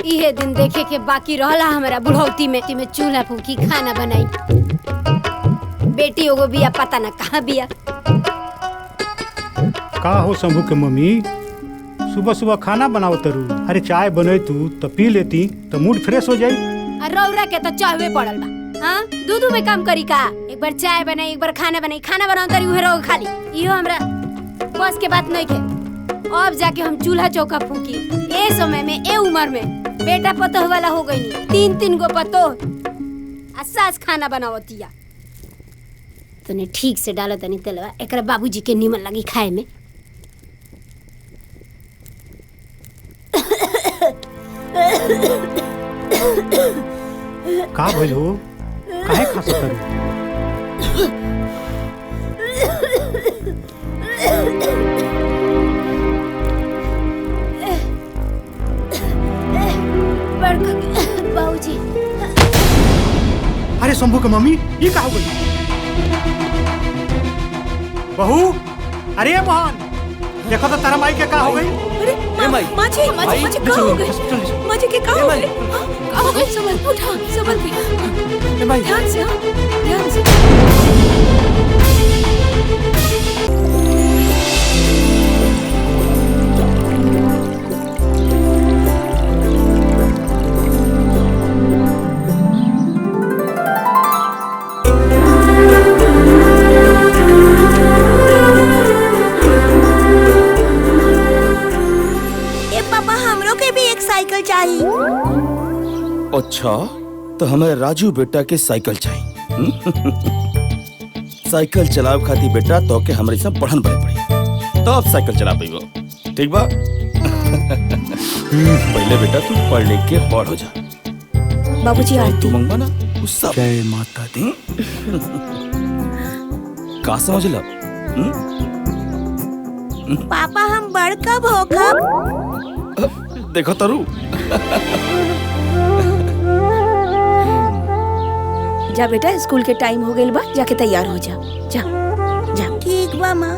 इहे दिन देखे के बाकी रहला हमारा बुढ़ौती में चूल्हा फूकी खाना बनाई। बेटी एगो बिया पता न कहाँ बिया। का हो शंभू के मम्मी, सुबह सुबह खाना बनाओ तरू। अरे चाय बने तू तो पी लेती तो मूड फ्रेश हो जाई। रौरा के तो चाहवे पड़ल बा। हाँ दूध में काम करी का, एक बार चाय बनाई एक बार खाना बनाई, खाना बनाओ तरी उहे रहो खाली। इहो हमरा बस के बात नहीं के। अब जाके हम चूल्हा चौका फूकी। ए समय में ए उम्र में बेटा पतोह वाला हो गई नी। 3 गो पतोह आ सास खाना बनावतिया। तने ठीक से डालो तनी तेलवा, एकरा बाबूजी के निमन लगी खाए में। का भइल हो, काहे खासा करू? बाबूजी। अरे शंभू के मम्मी, ये का हो गई? बहू, अरे मोहन, देखो तो तारा माई के का हो गई? अरे माँ जी, माँ जी का हो गई? माँ जी के का हो गई? का हो गई? संभल, उठा, संभल के। ध्यान से, हाँ, ध्यान से। अच्छा तो हमें राजू बेटा के साइकिल चाहिए। साइकिल चलाव खाती बेटा तो के हमारे सब पढ़न बड़े पड़ी तो अब साइकिल चला पाइबो, ठीक बा? पहले बेटा तू पढ़ लिख के बड़ हो जा। बाबूजी आरती मंगवा ना सब। जय माता दी। का समझला? पापा हम बड़ कब हो कब? देखो तरु। जा बेटा, स्कूल के टाइम हो गइल बा, जाके तैयार हो जा। जा जा। ठीक बा माँ।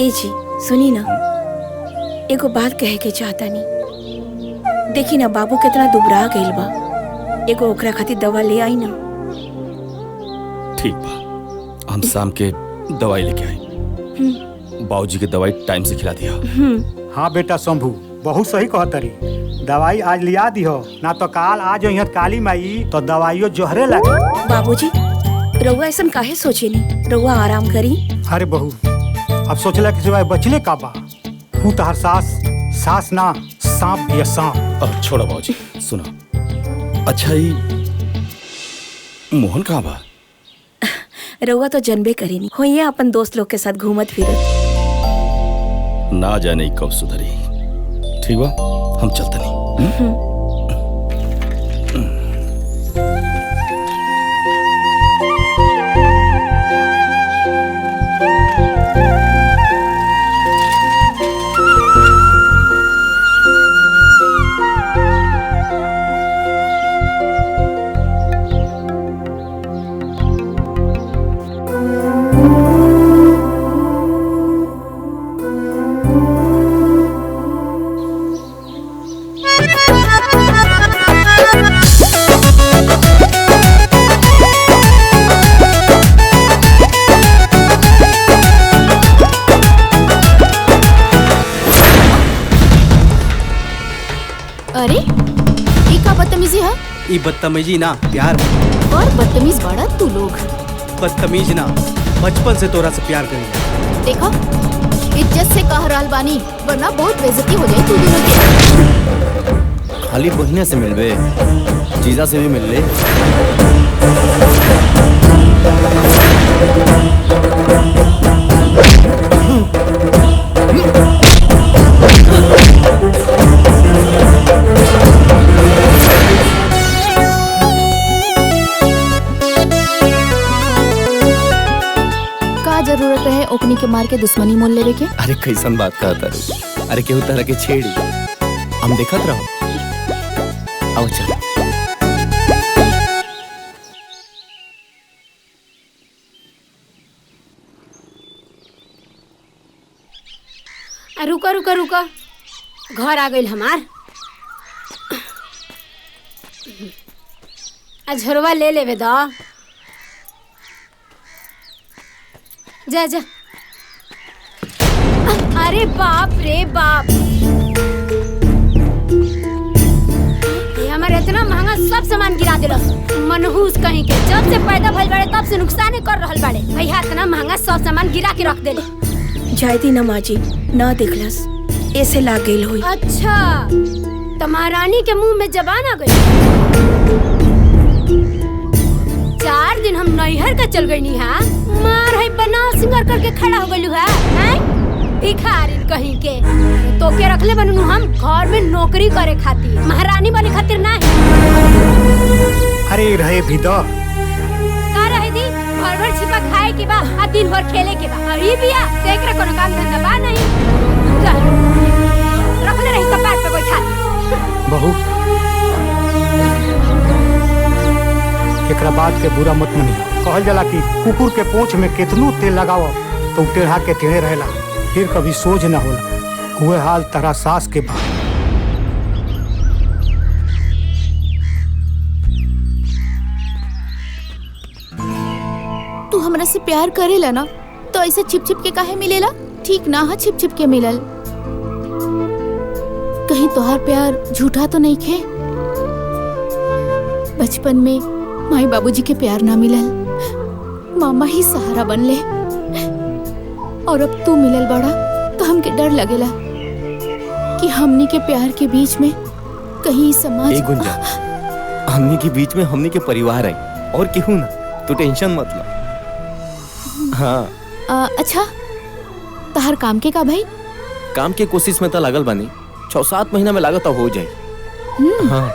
ए जी सुनी ना, एगो बात कहे के चाहता नहीं। देखी ना बाबू कितना दुबरा गइल बा, एगो ओकरा खातिर दवा ले आई ना। ठीक बा, हम शाम के दवाई लेके आए। बाबूजी के दवाई टाइम से खिला दिया। हाँ बेटा शंभू, बहुत सही कहतरी। दवाई आज लिया दिहो, ना तो काल आज यहाँ काली माई तो दवाइयो जोहरे लगे। बाबूजी रउआ ऐसा काहे सोचे नहीं, रउआ आराम करी। अरे बहू, अब सोचला के सिवाय बचले का बा। हूँ तहर सास ना सांप भी सांप। अब छोड़ो बाबूजी, सुनो। अच्छा ही मोहन कहाँ बा? रउआ तो जनबे करी नहीं, होइए अपन दोस्त लोग के साथ घूमत फिरत। ना जाने कब सुधरी। ठीक बा, हम चलते नहीं। अरे ये का बदतमीजी है? ये बदतमीजी ना प्यार। और बदतमीज बड़ा तू लोग। बदतमीज ना, बचपन से तोरा से प्यार करेंगे। देखो इज्जत से कह रहल बानी, वरना बहुत बेइज्जती हो जाए तू दोनों की। खाली बहिना से मिलबे, जीजा से भी मिल ले। जरूरत है ओकनी के मार के दुश्मनी मोल लेवे के? अरे कैसन बात कहता रू? अरे केहू तरह के छेड़ी हम देखत रहो। आओ चल। रुका रुका रुका, घर आ गइल हमार। झोरवा ले लेवे द। जा जा। अरे बाप रे बाप, ये हमारे इतना महंगा सब सामान गिरा दिलस। मनहूस कहीं के, जब से पैदा भइल बाड़े तब से नुकसान कर रहल बाड़े। भैया इतना महंगा सब सामान गिरा के रख देले। जायदी ना माँ जी, ना देखलस, ऐसे लाग गइल होई। अच्छा, तो महारानी के मुंह में जबान आ गई। 4 दिन हम नैहर का चल गई हा, मार है बना सिंगार करके खड़ा हो गइलू हा। भिखारिन कहीं के, तो के रखले बनू हम घर में नौकरी करे खातिर, महारानी बने खातिर नहीं। अरे रहे भी दो का रहे दी, भर भर छिपा खाए के बा आ दिन भर खेले के बा। अरे बिया एकरा कोनो काम धंधा बा नहीं, रखले रही कपार पे बैठा। बहू, एकरा बात के बुरा मत मनी। कहल जाला कि कुकुर के पूंछ में कितनो तेल लगाओ तो टेढ़ा के टेढ़े रहेला, फिर कभी सोच न होला। हुए हाल तरह सास के बाद। तू हमरा से प्यार करेला ना, तो ऐसे छिप छिप के काहे मिलेला? ठीक ना है छिप छिप के मिलल। कहीं तोहार प्यार झूठा तो नहीं खे? बचपन में माई बाबूजी के प्यार ना मिलल, मामा ही सहारा बनले, और अब तू मिलल बड़ा तो हमके डर लगेला कि हमनी के प्यार के बीच में कहीं समाज। ए गुंजा, हमनी के बीच में हमनी के परिवार है और केहू ना, तू टेंशन मत ला। हाँ अच्छा, तहार काम के का भाई? काम के कोशिश में तो लागल बानी, 6-7 महीना में लागत हो जाए। हाँ।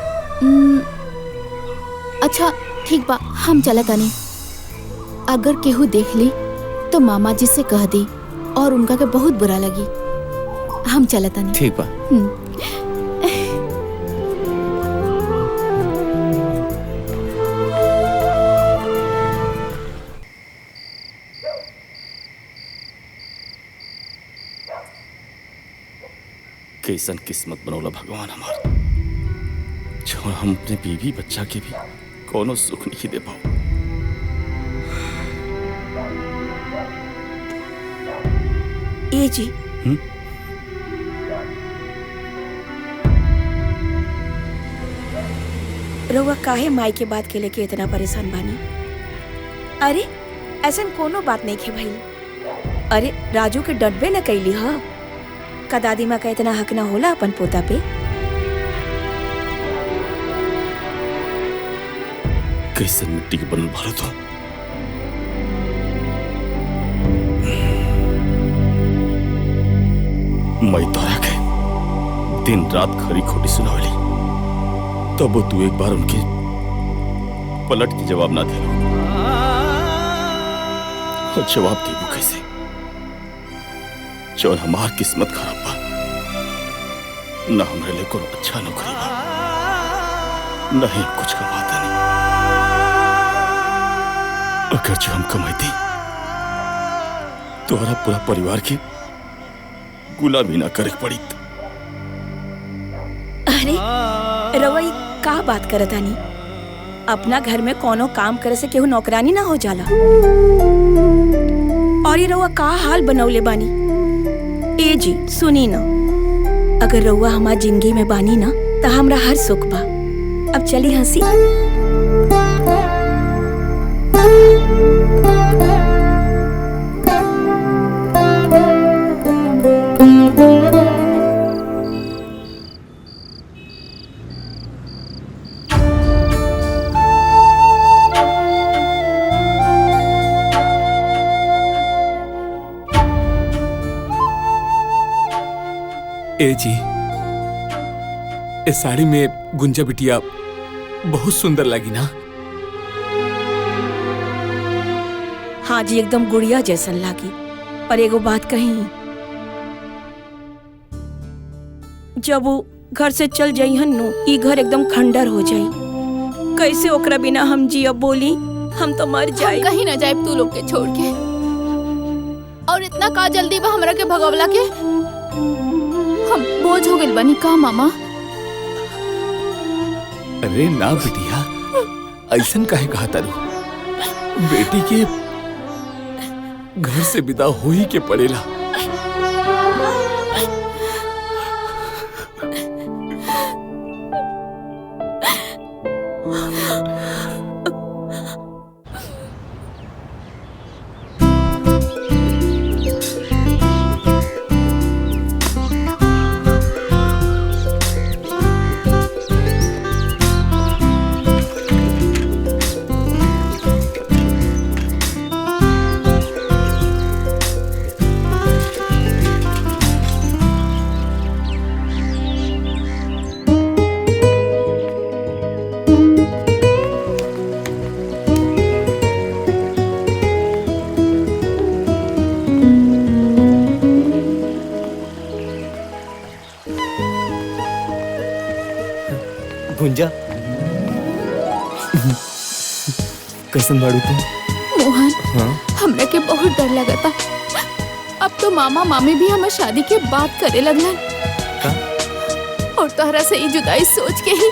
अच्छा ठीक बा, हम चलत आनी। अगर केहू देख ली तो मामा जी से कह दी, और उनका के बहुत बुरा लगी। हम चलत आनी। ठीक बा। कैसन किस्मत बनौला भगवान हमार, जो हम अपने बीवी बच्चा के भी कोनो सुख नहीं दे पाओ। ए जी, रउआ काहे माई के बात के लेके इतना परेशान बानी? अरे ऐसन कोनो बात नहीं खे भइल। अरे राजू के डटबे न कैली ह, का दादी माँ का इतना हक ना होला अपन पोता पे? कैसे मिट्टी के बनल भारत हो। मैं तोरा के दिन रात खरी खोटी सुनावली, तब तू एक बार उनके पलट के जवाब ना दे। और जवाब देबू कैसे? जो हमार किस्मत खराब बा, न हमरे लिए कोनो अच्छा नौकरी बा, नहीं कुछ कमाता नहीं। अगर जो हम कमाती तो हमारा पूरा परिवार की गुलामी ना करे पड़ी। अरे रउआ का बात करत आनी? अपना घर में कोनो काम करे से केहू नौकरानी ना हो जाला। और ये रउआ का हाल बनौले बानी? ए जी सुनी ना, अगर रउआ हमार जिंदगी में बानी ना तो हमरा हर सुख बा। अब चली हंसी। ए जी, इस साड़ी में गुंजा बिटिया बहुत सुंदर लगी ना? हाँ जी, एकदम गुड़िया जैसन लागी। पर एगो बात कही, जब वो घर से चल जाई हन नु, ई घर एकदम खंडर हो जाई। कैसे ओकरा बिना हम जिया बोली? हम तो मर जाए। कहीं ना जाए तू लोग के छोड़ के। और इतना का जल्दी बा हमरा के भगवला के? हम बोझ हो गइल बानी का मामा? अरे ना बिटिया, ऐसन काहे कहा तारू? बेटी के घर से विदा हो ही के पड़ेला। गुंजा, कैसन बाड़ू तुम? मोहन, हाँ? हमरा के बहुत डर लगता। अब तो मामा मामी भी हमार शादी के बात करे लगलन। का? और तोहरा से ई जुदाई सोच के ही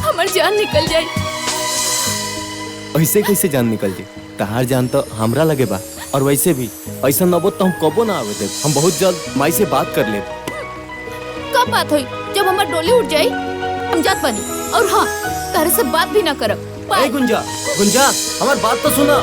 हमार जान निकल जाए। ऐसे कैसे जान निकल जाए? तहार जान तो हमरा लगे बा। और वैसे भी ऐसा नौबत तो हम कबो ना आवे दे। हम बहुत जल्द माई से बात कर ले। कब बात हुई? जब हमार डोली उठ जाई हम जात बनी। और हाँ, तारे से बात भी ना करब। ए गुंजा, गुंजा, हमार बात तो सुना।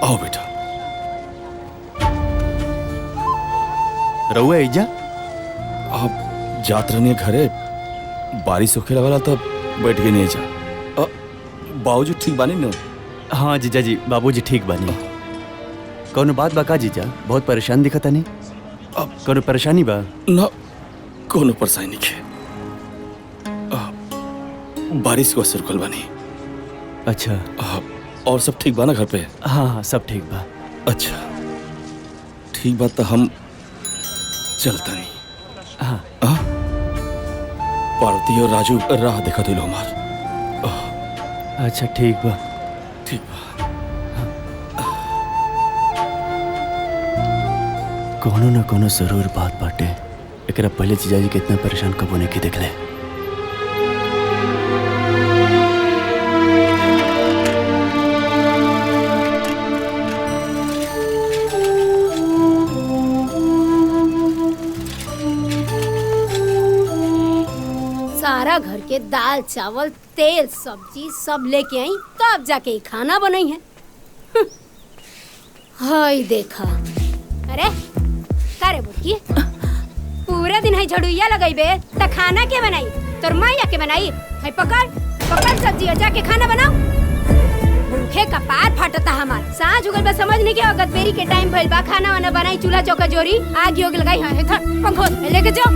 आओ बेटा। रहुआ ऐजा? आप जात रहने घरे, बारिश होखे लगला तब बैठ गए नहीं जा। बाबूजी ठीक बानी न? हाँ जीजा जी, बाबूजी ठीक बानी। कौनो बात बा का जीजा? बहुत परेशान दिखता नहीं। कौनो परेशानी बा? ना, कोनो परेशानी नहीं है। बारिश को असर कल बानी। अच्छा। और सब ठीक बा ना घर पे? हाँ हाँ, सब ठीक बा। अच्छा ठीक बात, तो हम चलता नहीं। हाँ। पार्वती और राजू राह देखा दिलो हमार। अच्छा ठीक बा। ठीक बा। कोनो न कोनो जरूर बात बाटे। एकरा पहले जीजाजी कितना परेशान कब होने की देख ले। सारा घर के दाल चावल तेल सब्जी सब लेके आई, तब जाके ही खाना बनाई है। हाय देखा। अरे का रे बुटकी, पूरे दिन है झड़ुइया लगाइबे त खाना के बनाई? तोर माया के बनाई है? पकड़ पकड़ सब्जी और जाके खाना बनाओ। भूखे का पार फाटता हमार। सांझ हो गइल बा, समझ नहीं के अगत बेरी के टाइम भइल बा। खाना वाना बनाई, चूल्हा चौका जोरी, आग योग लगाई है। पंखो लेके जाओ।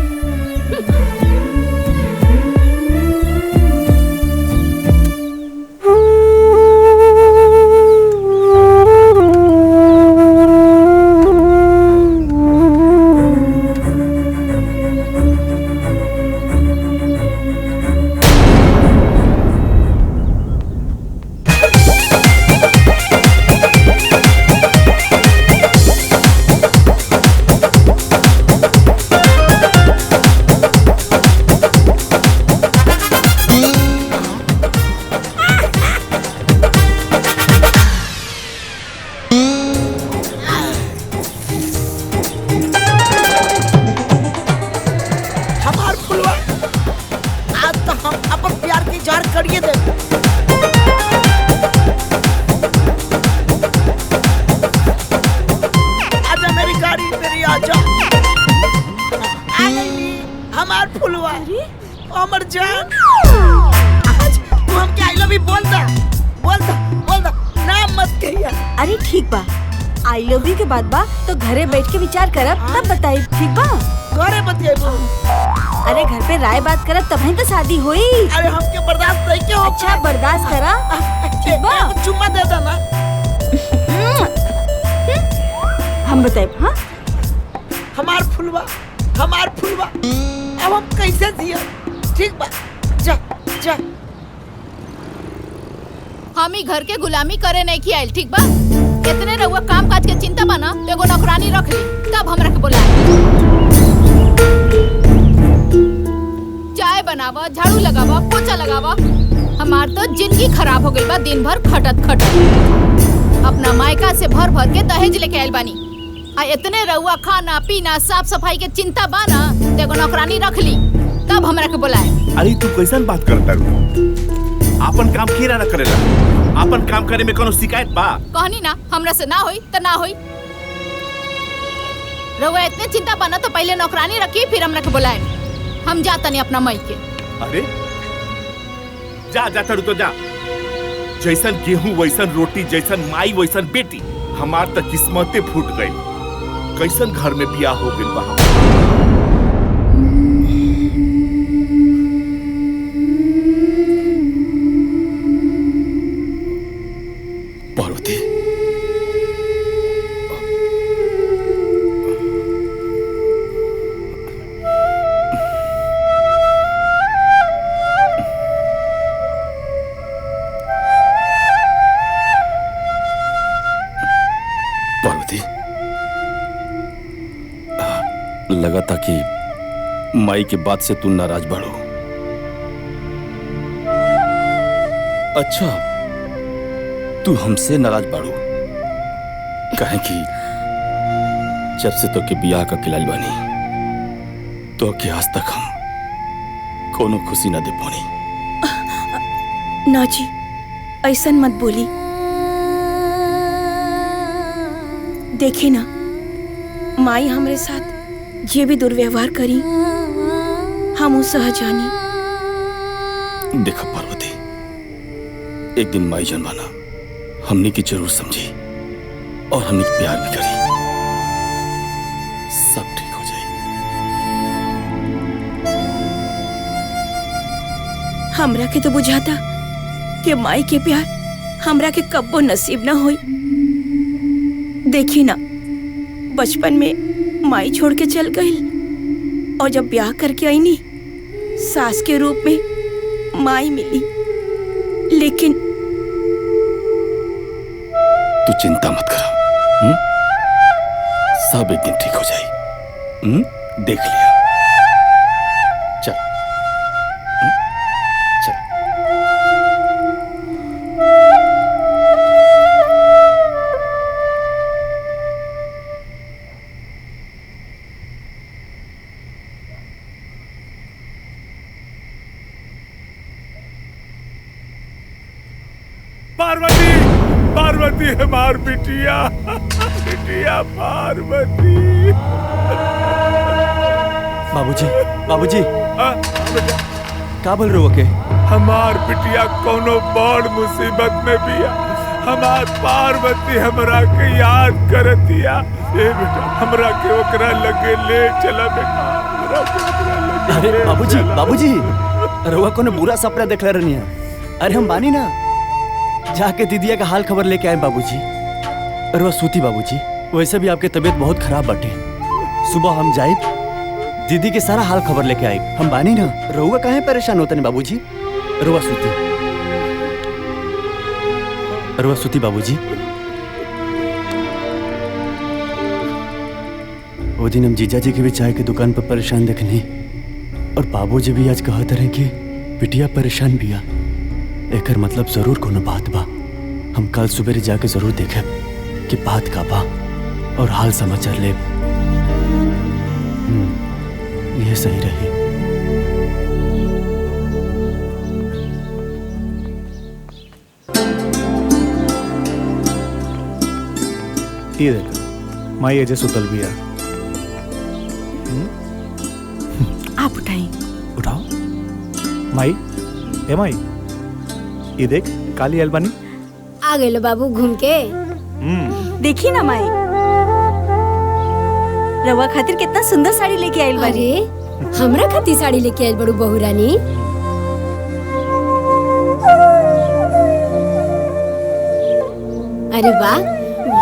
हमार फुलवा, अमर जान, आज तू हमके आई लव यू बोल दा। आई लव यू के बाद बा तो घरे बैठ के विचार करब तब बताई, ठीक बा? घरे बतिएबो। अरे घर पे राय बात करब तभी तो शादी हुई। अरे हमके बर्दाश्त नहीं क्यों? अच्छा बर्दाश्त करा, ठीक बा? चुम्मा दे देना। हम बताए। हाँ हमार फुलवा अब हम कैसे जिया? ठीक बा, जा जा। हम ही घर के गुलामी करे नहीं की आयल, ठीक बा? इतने रहुआ काम काज के चिंता बना तो एगो नौकरानी रख ली, तब हमरा के बुलाए। चाय बनावा, झाड़ू लगावा, पोछा लगावा। हमार तो जिंदगी खराब हो गई बा दिन भर खटत खटत। अपना मायका से भर भर के दहेज लेके आयल बानी। आ इतने रहुआ खाना पीना साफ सफाई के चिंता बाना तो एगो नौकरानी रख ली, तब हमरा के बुलाए। अरे तू कैसन बात करता रू? आपन काम केरा ना करेला? आपन काम करे में कोनो शिकायत बा? कहनी ना हमरा से ना होई तो ना होई। रहुआ इतने चिंता बना तो पहले नौकरानी रखी फिर हमरा के बुलाए। हम जाता नहीं अपना मई के। अरे जा तो जा। जैसन गेहूं वैसन रोटी, जैसन माई वैसन बेटी। हमार तो किस्मते फूट गई। कैसन घर में बियाह हो गइल बा हमार। पार्वती, लगा था कि माई के बात से तू नाराज बाड़ो। अच्छा, तू हमसे नाराज बाड़ो काहे कि जब से तो के बियाह का खिलाल बानी तो के आज तक हम कोनो खुशी ना दे पानी। ना जी, ऐसन मत बोली। देखी ना, माई हमरे साथ जे भी दुर्व्यवहार करी हम उस सहजानी। देखा पार्वती, एक दिन माई जनवाना हमने की जरूर समझी और हमने प्यार भी करी। सब ठीक हो जाए। हमरा के तो बुझाता कि माई के प्यार हमरा के कब्बो नसीब ना होई। देखी ना, बचपन में माई छोड़ के चल गई और जब ब्याह करके आई नी सास के रूप में माई मिली। लेकिन तू चिंता मत करा, सब एक दिन ठीक हो जाए। देख लिया। चल चल। पार्वती, पार्वती हमार बिटिया, बिटिया पार्वती। बाबूजी, बाबूजी, का बोल रहे हो के? हमार बिटिया कोनो बड़ मुसीबत में बिया। हमार पार्वती हमरा के याद करतिया। ए बेटा, हमरा के ओकरा लगे ले चला बेटा, हमरा के ओकरा लगे। अरे बाबूजी, बाबूजी, रउआ कोनो बुरा सपना देखले रहनी है। अरे हम बानी ना, जाके दीदिया का हाल खबर लेके आए बाबूजी। रउआ सूती बाबूजी, वैसे भी आपकी तबीयत बहुत खराब बाटे। सुबह हम जाए दीदी के सारा हाल खबर लेके आए। हम बानी ना, रउआ काहे परेशान होते नहीं बाबूजी। रउआ सूती, रउआ सूती बाबूजी। वो दिन हम जीजा जी के भी चाय की दुकान पर परेशान देखनी और बाबूजी भी आज कहते रहे कि बिटिया परेशान बिया। एकर मतलब जरूर कोनो बात बा। हम कल सुबह जाके जरूर देखे कि बात का बा और हाल समाचार ले। यह सही रही। ये देख, माई अजय सुतल बिया। आप उठाई। उठाओ माई। ए माई, ये देख काली अलबानी आ गए लो बाबू घूम के। देखी ना माई, रवा खातिर कितना सुंदर साड़ी लेके आइल बानी। अरे हमरा खातिर साड़ी लेके आइल बड़ू बहू रानी। अरे वाह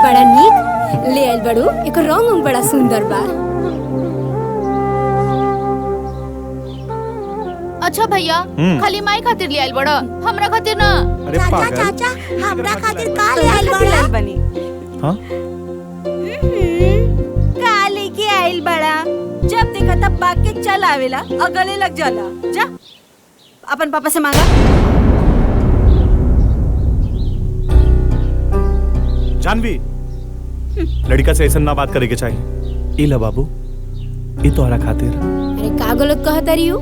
बड़ा नीक ले आइल बड़ू। एक रंग उंग बड़ा सुंदर बा। अच्छा भैया खाली माई खातिर ले आइल बड़ा, हमरा खातिर ना। अरे पागल। चाचा हमरा खातिर का ले आइल बड़ा? हाँ? का लेके आइल बड़ा? जब देखा तब भाग के चल आवेला और गले लग जाला। जा अपन पापा से मांगा। जानवी, लड़का से ऐसा ना बात करे के चाहिए। इला बाबू, ये तो हरा खातिर। अरे का गलत कहता रही हो?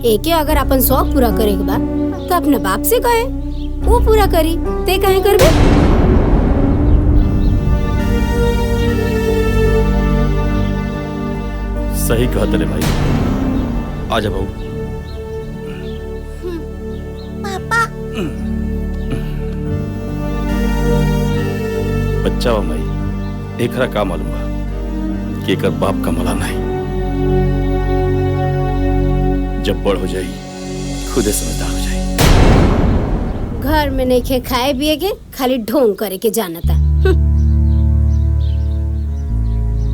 एके अगर अपन शौक पूरा करे के बा तो अपने बाप से कहे, वो पूरा करी। ते कहे करबे? सही कहते रे भाई। आजा बहू। पापा बच्चा बा माई, एकरा का मालूम बा कि एकर बाप का मला नहीं। जब बड़ हो जाई खुदे समझदार हो जाई। घर में नहीं खे खाए पिए के, खाली ढोंग करे के जानता।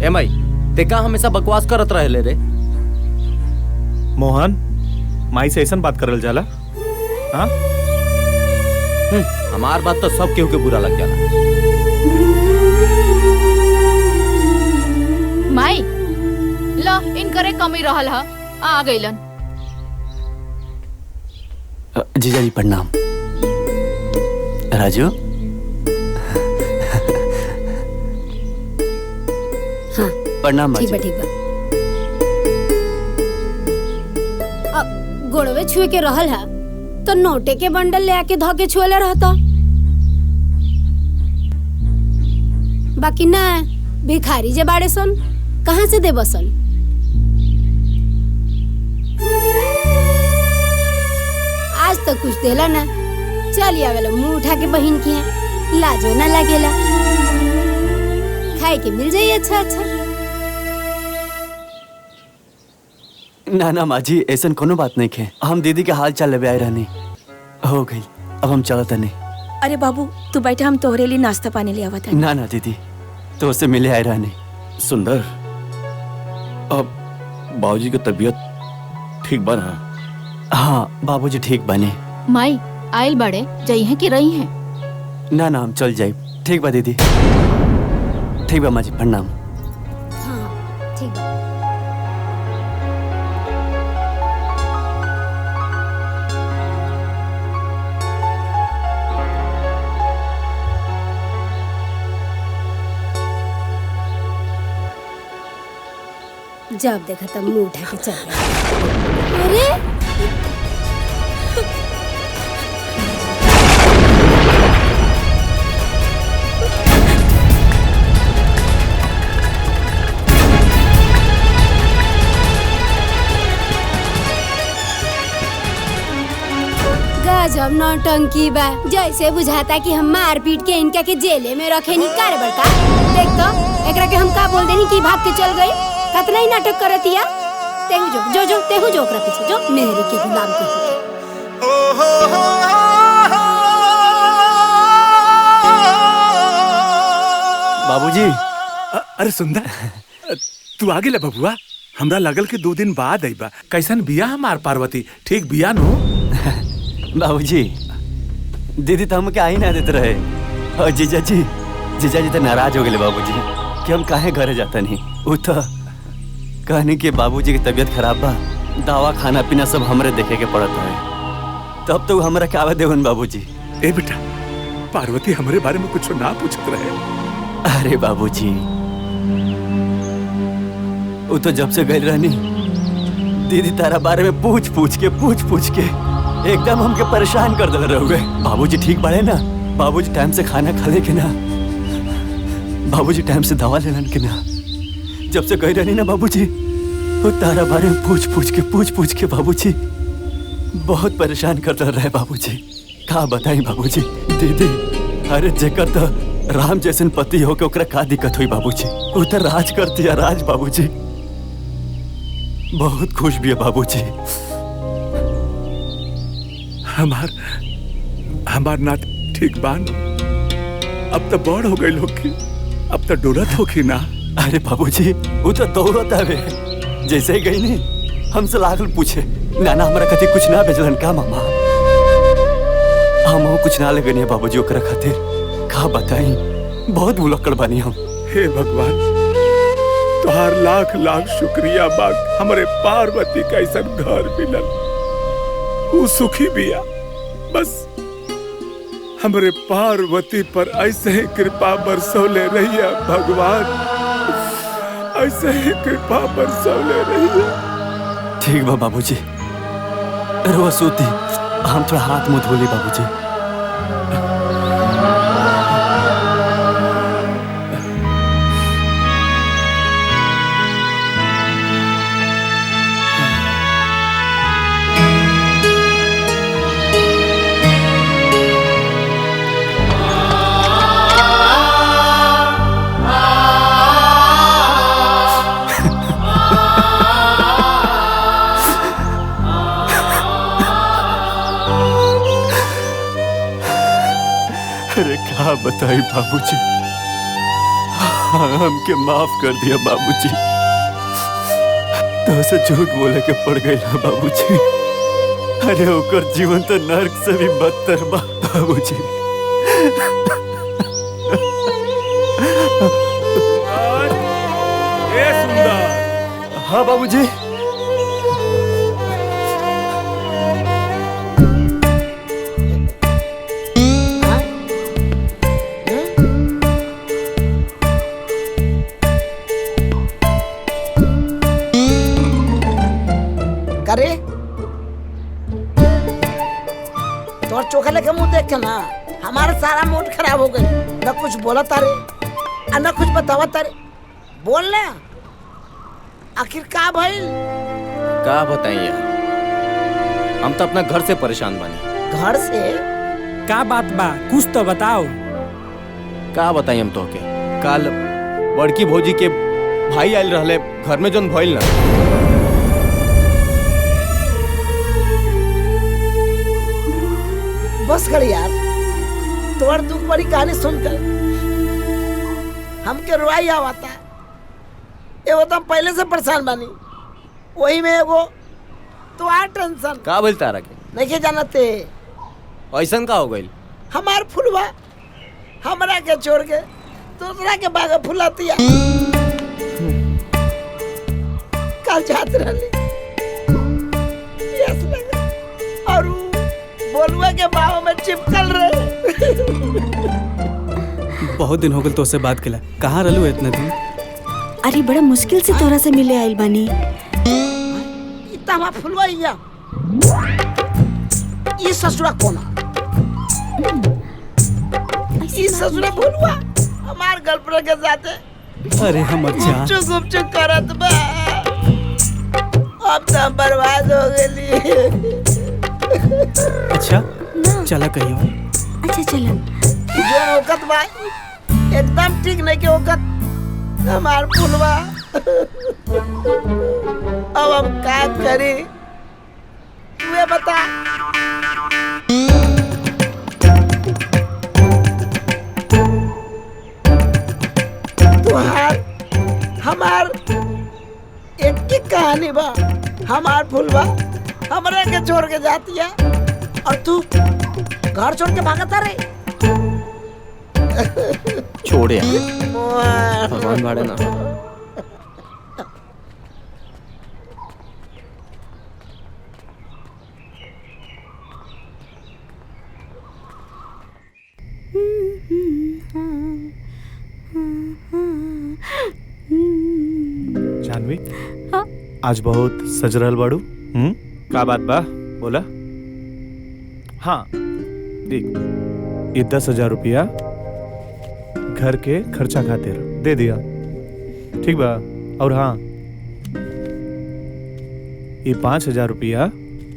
ए माई, ते का हमेशा बकवास करत रहे रे? मोहन, माई से ऐसा बात करल जाला? हाँ? हमार बात तो सब केहू के बुरा लग जाला। माई लो इनकरे कमी रहल ह, आ गइलन। जीजा जी प्रणाम। राजू, हाँ प्रणाम ठीक बा बाजी। ठीक बा। अब गोड़वे छुए के रहल है तो नोटे के बंडल ले आके धो के छुएले रहता। बाकी ना भिखारी जे बाड़े सन कहाँ से दे बसन। आज तो कुछ देला ना, चल आवेला मुंह उठा के बहिन की है, लाजो ना लागेला। खाए के मिल जाई अच्छा अच्छा। ना ना माँ जी, ऐसा कोनो बात नहीं है। हम दीदी के हाल चाल लेवे आए रहनी, हो गई। अब हम चलत नहीं। अरे बाबू तू बैठा, हम तोहरे लिए नाश्ता पानी ले आवत हनी। ना ना दीदी, तो उससे मिले आए रहनी। सुंदर, अब बाबूजी की तबीयत ठीक बा ना? हाँ बाबूजी ठीक बने। माई आइल बड़े जई है कि रही है? ना ना हम चल जाए। ठीक बा दीदी। ठीक बा माँ जी, प्रणाम। हाँ ठीक बा। जब देखा तब मुंह उठा के चल रहा। अरे गजब नौटंकी बा। जैसे बुझाता कि हम मार पीट के इनका के जेले में रखे नहीं कर बड़का। देख तो एकरा के हम का बोल देनी कि भाग के चल गई। कतना ही नाटक करतिया। तेहू जो तेहू जो ओकरा पीछे जो मेहरी के गुलाम के। बाबूजी। अरे सुंदर, तू आ गेला बबुआ। हमरा लगल के 2 दिन बाद आईबा। कैसन बिया हमार पार्वती? ठीक बिया नो? बाबूजी, दीदी तो हमके आ ही ना देते रहे। और जीजा जी तो नाराज हो गए बाबूजी कि हम काहे घरे जाता नहीं। वो तो कहने के बाबूजी की तबीयत खराब बा, दवा खाना पीना सब हमरे देखे के पड़त है। तब तो हमरा क्या देवन बाबूजी। ए बेटा, पार्वती हमरे बारे में कुछ ना पूछत रहे। अरे बाबूजी, वो तो जब से गई रहनी दीदी तारा बारे में पूछ पूछ के एकदम हमके परेशान कर दे रहे। बाबूजी ठीक बाड़े ना? बाबूजी टाइम से खाना खा ले के ना? बाबूजी टाइम से दवा लेलन के ना? जब से गई रहनी ना बाबूजी, वो तारा बारे में पूछ के बाबूजी बहुत परेशान कर रहे बाबूजी। का बताई बाबूजी। दीदी, अरे जेकर तो राम जैसन पति हो के ओकरा का दिक्कत हुई बाबूजी? वो तो राज कर दिया, राज बाबूजी। बहुत खुश भी है बाबूजी। हमार नात ठीक बान। अब तो बड़ हो गई लोग की, अब तो डोलत होगी ना। अरे बाबूजी वो तो दौड़त आवे, जैसे ही गई नहीं हमसे लागल पूछे नाना हमारा कति कुछ ना भेजलन का मामा? हम कुछ ना लगनी है बाबूजी ओकरा खातिर। का बताई, बहुत बुलक्कड़ बानी हम। हे भगवान, तुहार लाख लाख शुक्रिया बा, हमारे पार्वती का ऐसा घर मिलल। वो सुखी बिया, बस हमारे पार्वती पर ऐसे ही कृपा बरसौले रहिए भगवान, ऐसे ही कृपा बरसौले रहिए। ठीक बा बाबूजी, रोवा सोती, हम थोड़ा हाथ मुंह धोली बाबूजी। अरे क्या बताई बाबूजी, हमके माफ कर दिया बाबूजी। तो से झूठ बोले के पड़ गई ना बाबूजी। अरे ओकर जीवन तो नर्क से भी बदतर बा बाबूजी। ए सुंदर। हाँ बाबूजी। करे तोर चोखा लेके मुंह देख के ना हमारा सारा मूड खराब हो गई। न कुछ बोला तारे और न कुछ बतावा तारे। बोल ना, आखिर का भइल? का बताइए, हम तो अपना घर से परेशान बानी। घर से? का बात बा, कुछ तो बताओ। का बताई हम तोहके, काल बड़की भौजी के भाई आयल रहले घर में, जोन भइल ना। बस कर यार, तोर दुख बड़ी कहानी सुनकर हमके रुआई आवता। एगो तो हम पहले से परेशान बानी, वही में एगो तो आ टेंशन। का बोल तारा के नहीं जानते ऐसा का हो गई? हमार फुलवा हमरा के छोड़ के दूसरा के बाग फुलातिया। कल जात रहली, प्यास लगा और बोलुआ के बाहों में चिपकल रहे। बहुत दिन हो गए तो से बात केला, कहाँ रहलू इतना दिन? अरे बड़ा मुश्किल से तोरा से मिले आइल बानी। इतना हमार फुलवा इया ये ससुरा कोना, ये ससुरा फुलवा हमार गर्लफ्रेंड के साथ। अरे हम जान गुपचुप करत बा, अब तो बर्बाद हो गई। अच्छा चला कहियो। अच्छा चलो। जो औकत बा एकदम ठीक नहीं के औकत हमार फुलवा। अब हम क्या करी तू बता। तुहार हमार एक की कहानी बा। हमार फुलवा हमरा के छोड़ के जाती है और तू घर छोड़ के भागता रहे। छोड़ यार, भगवान बाड़े ना। जानवी, आज बहुत सज रहल बाड़ू। का बात बा, बोला। हाँ देख, ये 10,000 रुपया घर के खर्चा खातिर दे दिया, ठीक बा। और हाँ, ये 5,000 रुपया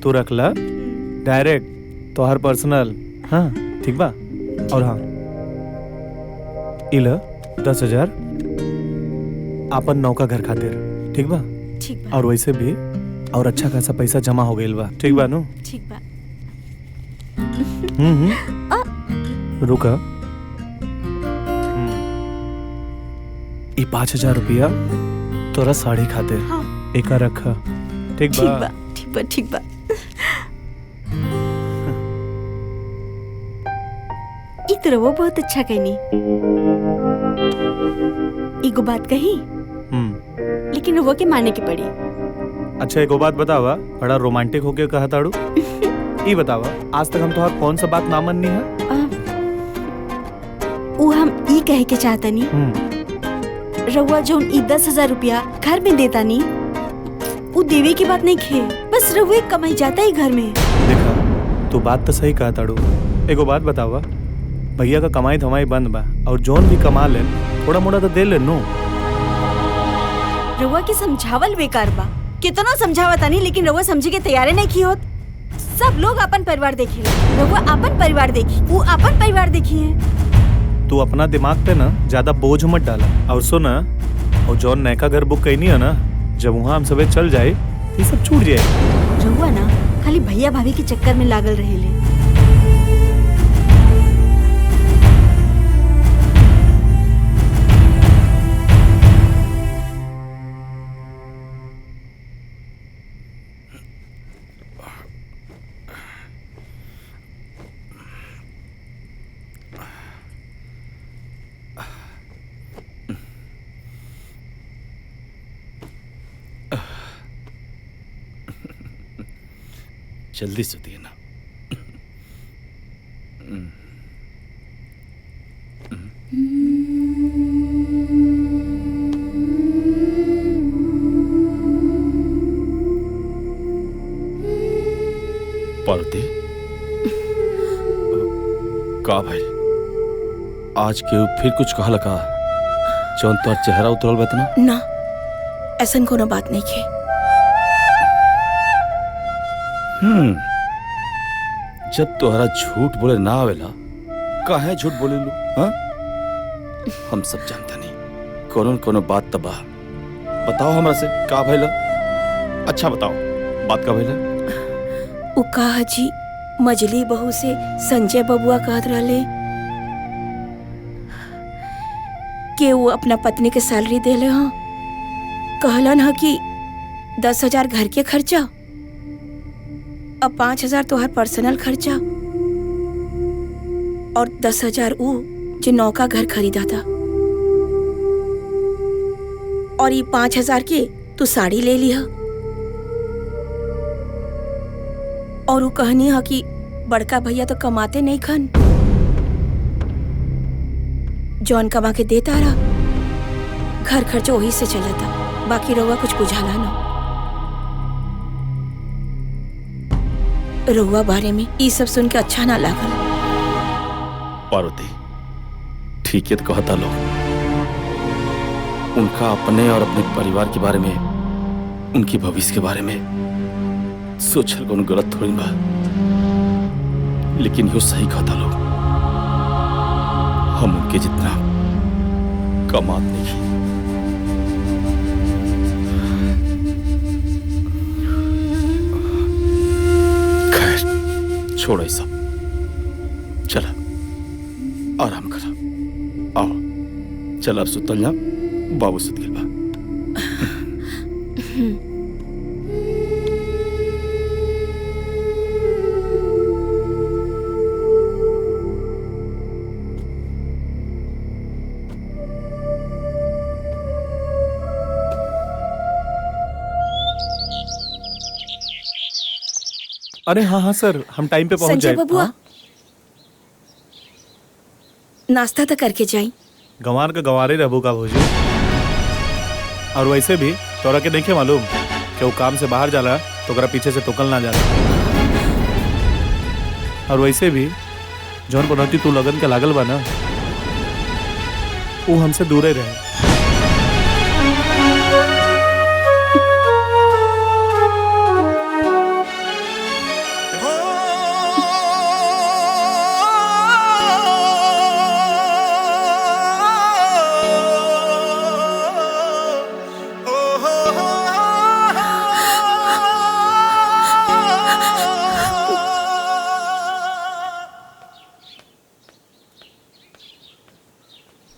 तू रख ला डायरेक्ट तोहर पर्सनल। हाँ ठीक बा। और हाँ, इल 10,000 आपन नौका घर खातिर, ठीक बा? ठीक बा। और वैसे भी और अच्छा खासा पैसा जमा हो गइल बा, ठीक बा नु? ठीक बा। रुका। ये 5,000 रुपया तोरा साड़ी खातिर। हाँ। एका रखा, ठीक ठीक बा? बा, ठीक बा, ठीक बा। ई तो वो बहुत अच्छा कहनी। एगो बात कही, लेकिन वो के माने के पड़ी। अच्छा एगो बात बतावा, बड़ा रोमांटिक होके कहा ताड़ू। ई बतावा, आज तक हम तोहार कौन सा बात ना मननी है? वो हम ई कहे के चाहतनी, रउआ जोन ई 10,000 रुपया घर में देता नी, वो देवे की बात नहीं खे, बस रउआ कमाई जाता ही घर में। देखा, तू बात तो सही कहा ताड़ू। एगो बात बतावा, भैया का कमाई धमाई बंद बा और जोन भी कमा ले थोड़ा मोड़ा तो दे ले नो। रउआ के समझावल बेकार बा, कितना समझावता नहीं, लेकिन रउआ समझे के तैयारे नहीं की होत। सब लोग अपन परिवार देखी, रउआ अपन परिवार देखी, वो अपन परिवार देखी है। तू अपना दिमाग पे ना ज्यादा बोझ मत डाला। और सुना, और जॉन नयका घर बुक कैनी है ना, जब वहाँ हम सबे चल जाए ये सब छूट जाए। रउआ ना खाली भैया भाभी के चक्कर में लागल रहेले। जल्दी सोती है ना। पार्वती, का भाई आज के फिर कुछ कहा लगा? जौन तो चेहरा उतरल बतना ना, ऐसन कोनो बात नहीं है। जब तोहरा झूठ बोले ना आवेला, काहे झूठ बोले लो? हाँ, हम सब जानता नहीं, कोनो कोनो बात तबाह। बताओ हमरा से का भइला? अच्छा बताओ, बात का भइला? उ कहा जी, मजली बहू से संजय बबुआ कहत रहले कि वो अपना पत्नी के सैलरी देले हाँ, कहलन हा कि 10,000 घर के खर्चा और 5,000 तोहर पर्सनल खर्चा और 10,000 उ जो नौका घर खरीदा था, और ये 5,000 के तू साड़ी ले लिया। और वो कहनी है कि बड़का भैया तो कमाते नहीं खन, जॉन कमा के देता रहा, घर खर्चा वही से चलता, बाकी रउआ कुछ बुझाला ना। रउआ बारे में ये सब सुन के अच्छा ना लागल। पार्वती, ठीक है तो कहता लोग, उनका अपने और अपने परिवार के बारे में, उनकी भविष्य के बारे में सोचल कोनो गलत थोड़ी बा, लेकिन यो सही कहता लोग, हम उनके जितना कमात नहीं। खैर छोड़ो सब, चला आराम करा। आओ चल, अब सुतल जा, बाबू सुत गइल बा। अरे हाँ हाँ सर, हम टाइम पे पहुंच जाए। संजय बबुआ, नाश्ता तो करके जाई। गंवार का गंवारे रहबू का भोजी। और वैसे भी तोरा के देखे मालूम कि वो काम से बाहर जाला तो ओकरा पीछे से टोकल ना जाला। और वैसे भी जौन बनौती तू लगन के लागल बा ना, वो हमसे दूरे रहे।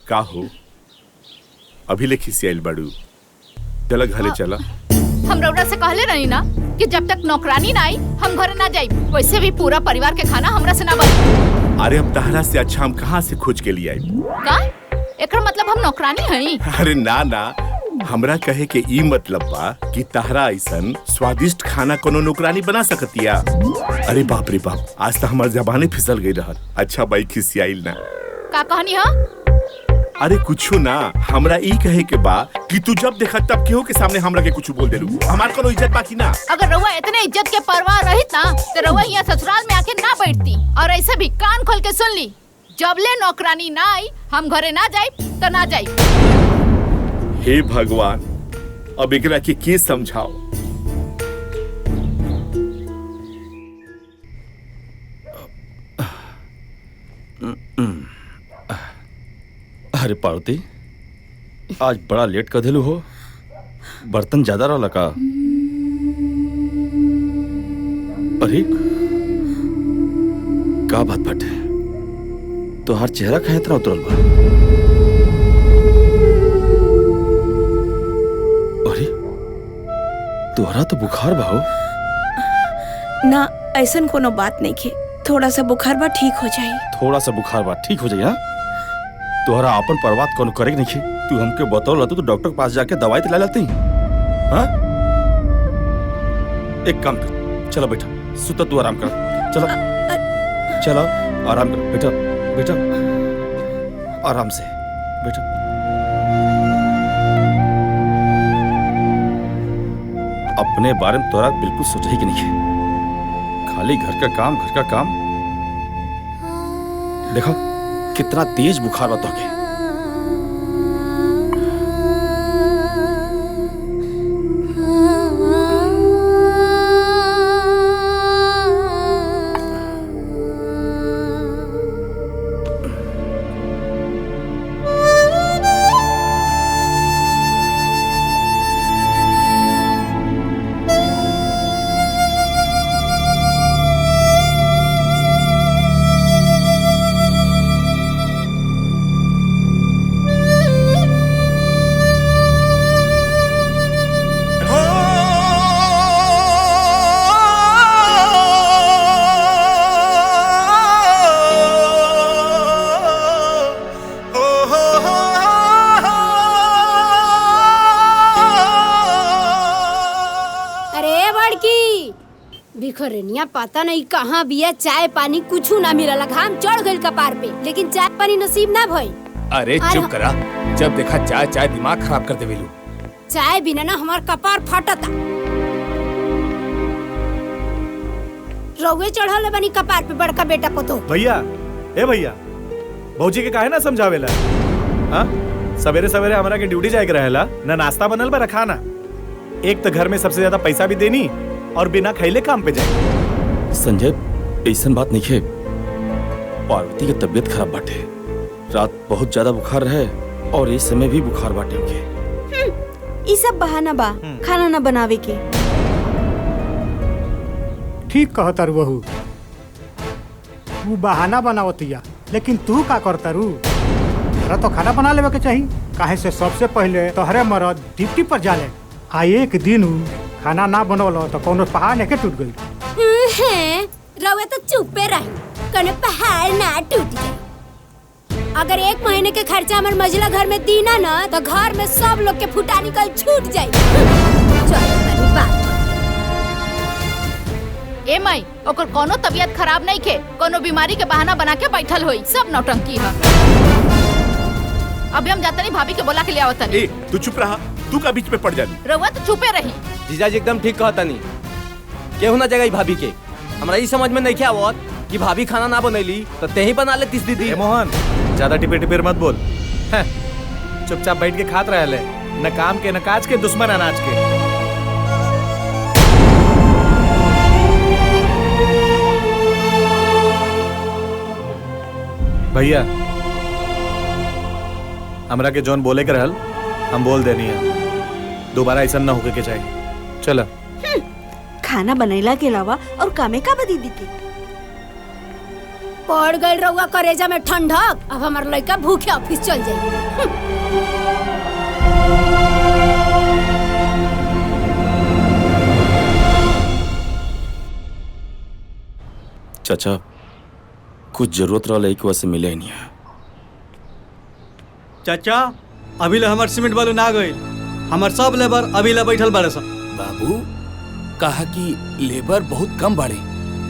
का हो अभी ले खिसियाइल बाड़ू, चला घरे चला। हम रउरा से कहले रही ना कि जब तक नौकरानी ना आई हम घरे ना जाई। वैसे भी पूरा परिवार के खाना हमरा से ना बनी। अरे अब तहरा से अच्छा हम कहाँ से खोज के लिए आई? का एकर मतलब हम नौकरानी हई? अरे ना ना, हमरा कहे के ई मतलब बा कि तहरा ऐसन स्वादिष्ट खाना कोनो नौकरानी बना सकतिया। अरे बाप रे बाप, आज तो हमार जबाने फिसल गई रहल। अच्छा बाई खिसियाइल ना। का कहनी हा? अरे कुछो ना, हमरा ई कहे के बा कि तू जब देखा तब केहू के सामने हमरा के कुछ बोल देलू। हमार कोनो इज्जत बाकी ना। अगर रउआ इतने इज्जत के परवाह रहित ना तो रउआ यहाँ ससुराल में आके ना बैठती। और ऐसे भी कान खोल के सुन ली, जबले नौकरानी ना आई हम घरे ना जाई तो ना जाई। हे भगवान, अब एकरा के समझाओ। अरे पार्वती, आज बड़ा लेट कर दिलू हो। बर्तन ज्यादा रहा का? अरे का बात बाटे, तोहार चेहरा काहे इतना उतरल बा? अरे तोहरा तो बुखार बा हो। ना ऐसन कोनो बात नहीं खे, थोड़ा सा बुखार बा ठीक हो जाई। थोड़ा सा बुखार बा ठीक हो जाई? हाँ, तोहरा अपन परवात कोनो करे के नहीं। तू हमके बतौल रहतू तो डॉक्टर के पास जाके दवाई तो ला लेती। हाँ, एक काम कर, चलो बेटा सुता, तू आराम कर। चलो चलो आराम कर बेटा, बेटा आराम से बेटा। अपने बारे में तोरा बिल्कुल सोचा ही कि नहीं है, खाली घर का काम घर का काम। देखो कितना तेज बुखार बता के। बिखरनिया पता नहीं कहाँ बिया, चाय पानी कुछ ना मिलला। घाम चढ़ गइल कपार पे, लेकिन चाय पानी नसीब ना भइल। अरे चुप करा, जब देखा चाय चाय दिमाग खराब कर देवेलू। चाय बिना ना हमार कपार फटता। रउए चढ़ल बनी कपार पे बड़का बेटा पतो। भैया, ए भैया, भौजी के काहे ना समझावेला? हाँ, सवेरे सवेरे हमरा के ड्यूटी जाए के रहेला, ना नाश्ता बनल बा ना खाना। एक तो घर में सबसे ज्यादा पैसा भी देनी और बिना खैले काम पे जाए। संजय ऐसन बात नहीं है, पार्वती की तबीयत खराब बाटे, रात बहुत ज्यादा बुखार रहे और इस समय भी बुखार बाटे उनके। ये सब बहाना बा खाना ना बनावे के। ठीक कहता रू बहू, तू बहाना बनावतिया, लेकिन तू का करता रू? तोरा तो खाना बना लेवे के चाहिए। काहे से सबसे पहले तोहरे मरद ड्यूटी पर जाले, आ एक दिन खाना ना बनौलो तो कोनो पहाड़ नहीं के टूट गई। रउए तो चुपे रही, कोनो पहाड़ ना टूट गई। अगर एक महीने के खर्चा हमारे मझला घर में दीना ना तो घर में सब लोग के फुटानी कल छूट जाई। ए माई, ओकर कोनो तबीयत खराब नहीं के, कोनो बीमारी के बहाना बना के बैठल होई, सब नौटंकी है। अभी हम जाता नहीं, भाभी के बोला के ले आवता नहीं। तू चुप रहा, तू का बीच में पड़ जानी। रउआ तो चुपे रही। जीजाजी एकदम ठीक कहता नहीं, केहू ना जगह भाभी के। हमरा ई समझ में नहीं क्या आवत कि भाभी खाना ना बनैली तो ते ही बना लेतीस दीदी। मोहन, ज्यादा टिपे टिपेर मत बोल। चुपचाप बैठ के खात रहे, न काम के न काज के, दुश्मन अनाज के। भैया, हमरा के जौन बोले के रहल हम बोल देनी है, दोबारा ऐसा न होके के चाहिए। चला। खाना बनैला के अलावा और कामे का बा दीदी के? पड़ गई रहुआ करेजा में ठंडक। अब हमार लड़का भूखे ऑफिस चल जाए। चाचा कुछ जरूरत रहा लड़की से मिले ही नहीं है। चाचा अभी ले हमार सीमेंट बालू ना गई, हमार सब लेबर अभी ले बैठल बारे सब। बाबू कहा कि लेबर बहुत कम बाड़े,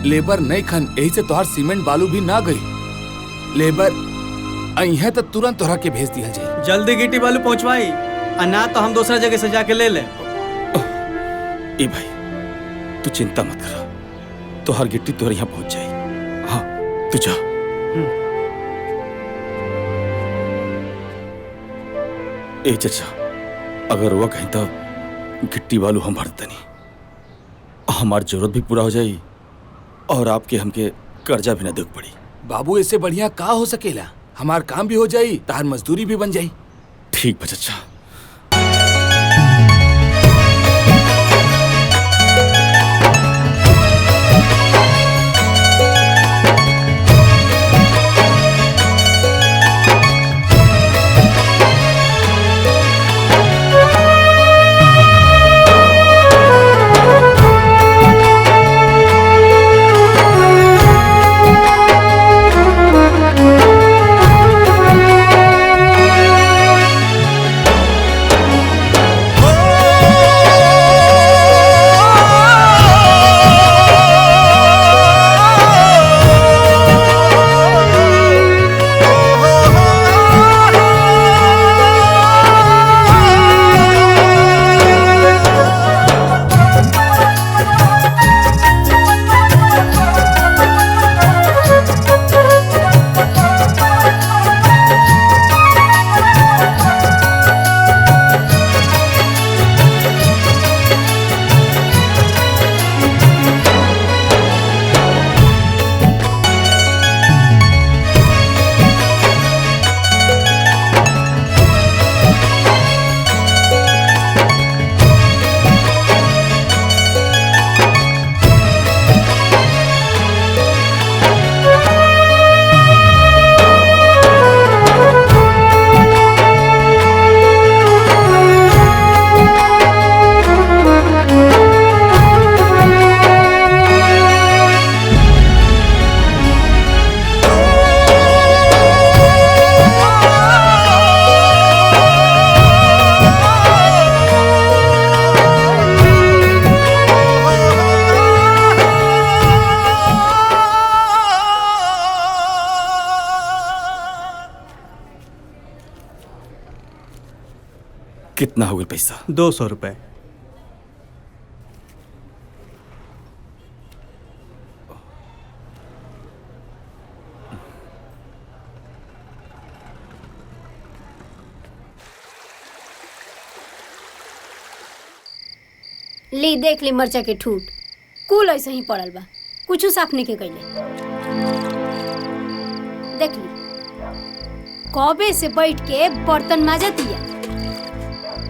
लेबर नहीं खन यही से तोहार सीमेंट बालू भी ना गई। लेबर अइहे तो तुरंत तोहरा के भेज दिया जाए। जल्दी गिट्टी बालू पहुंचवाई, और ना तो हम दूसरा जगह से जाके ले ले। ए भाई तू चिंता मत कर, तो हर गिट्टी तोहरे यहाँ पहुंच जाए। हाँ तू जा। ए चाचा अगर वो कहीं तो गिट्टी बालू हम भरते नहीं, हमारी जरूरत भी पूरा हो जाए और आपके हमके कर्जा भी ना देख पड़ी। बाबू इससे बढ़िया का हो सकेला, हमार काम भी हो जाई, तार मजदूरी भी बन जाई। ठीक बा चाचा। कितना हो गया पैसा? 200 रुपए। ली देख ली मरचा के ठूट कुल ऐसे ही पड़ल बा, कुछ साफ नहीं के कैले। देख ली कबे से बैठ के बर्तन माजतिया।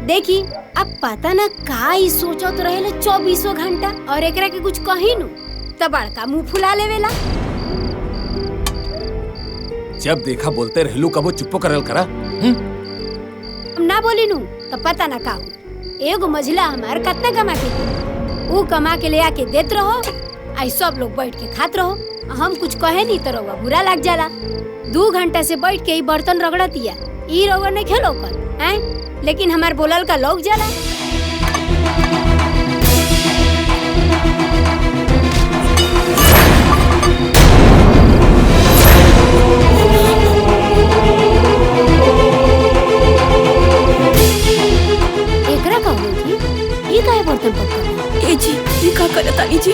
देखी अब पता ना का ही सोचत रहेले 24 घंटा, और एकरा के कुछ कही नु त बड़का मुंह फुला लेवेला। जब देखा बोलते रहलू, कबो चुप्पो करल करा। ना बोली नु तो पता ना का एगो मझिला हमार कितना कमा के वो कमा के ले आके देत रहो, आई सब लोग बैठ के खात रहो। हम कुछ कहे नहीं तो रहुआ बुरा लग जाला। 2 घंटा से बैठ के ही बर्तन रगड़तिया, ई रहुआ नहीं खेलो कर हैं, लेकिन हमार बोलल का लोग जाला। एकरा का होगी ई काहे बर्तन पक्का ए जी ई का करत आनी जी?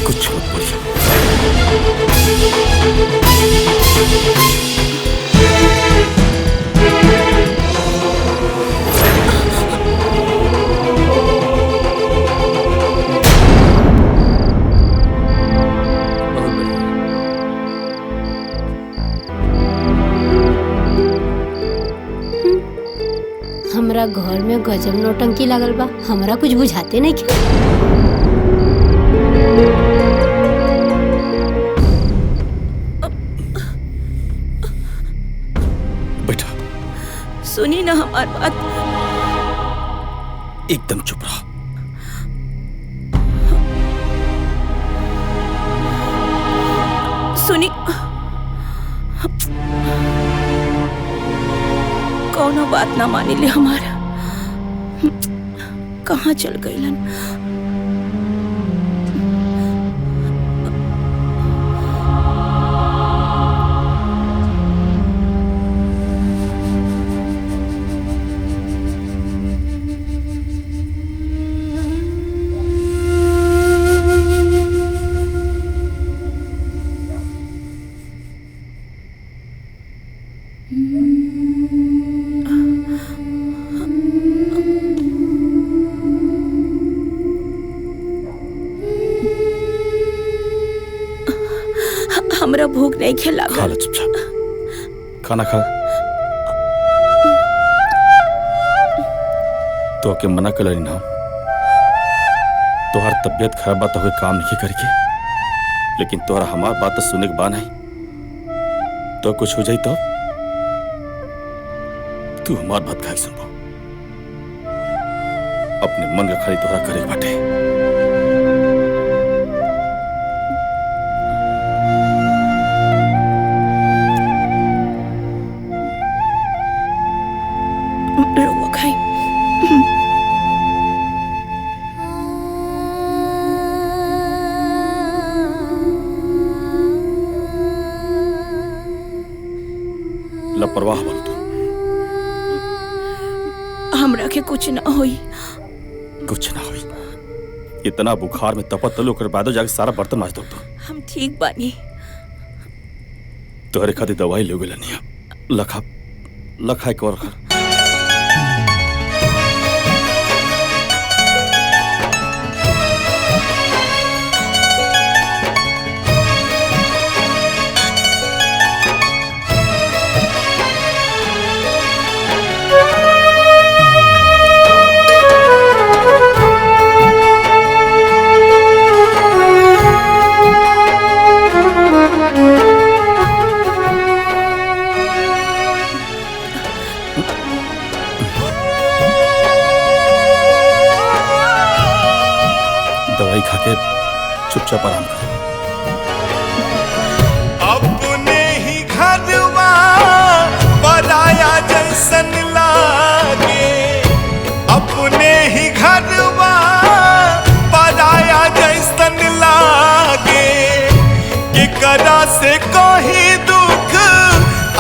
कुछ मत बोलिए। हमरा घर में गजब नौटंकी लागल बा, हमरा कुछ बुझाते नहीं। सुनी ना हमार बात। एकदम चुप रहो। सुनी, कौनो बात ना मानी ले हमारा। कहाँ चल गईलन? हमरा भूख नहीं खिला। खा लो चुपचाप, खाना खा। तो के मना कर ना, तोहर तबियत खराब बात हो काम नहीं करके, लेकिन तोहरा हमार बात तो सुने के बाद नहीं तो कुछ हो जाई तो तू हमार बात खाई सुनबो। अपने मन का खाली तोहरा करे बाटे। लापरवाह बन तू। हमरा के कुछ ना होई। कुछ ना होई? इतना बुखार में तपत तलो कर बाद जाके सारा बर्तन माज दो। हम ठीक बानी। तोहरे खातिर दवाई ले गेला नहीं, लखा लखा एक और खा। दवाई खाके चुपचाप आराम कर। अपने ही घरवा पराया जैसन लागे, अपने ही घरवा पराया जैसन लागे, केकरा से कोई दुख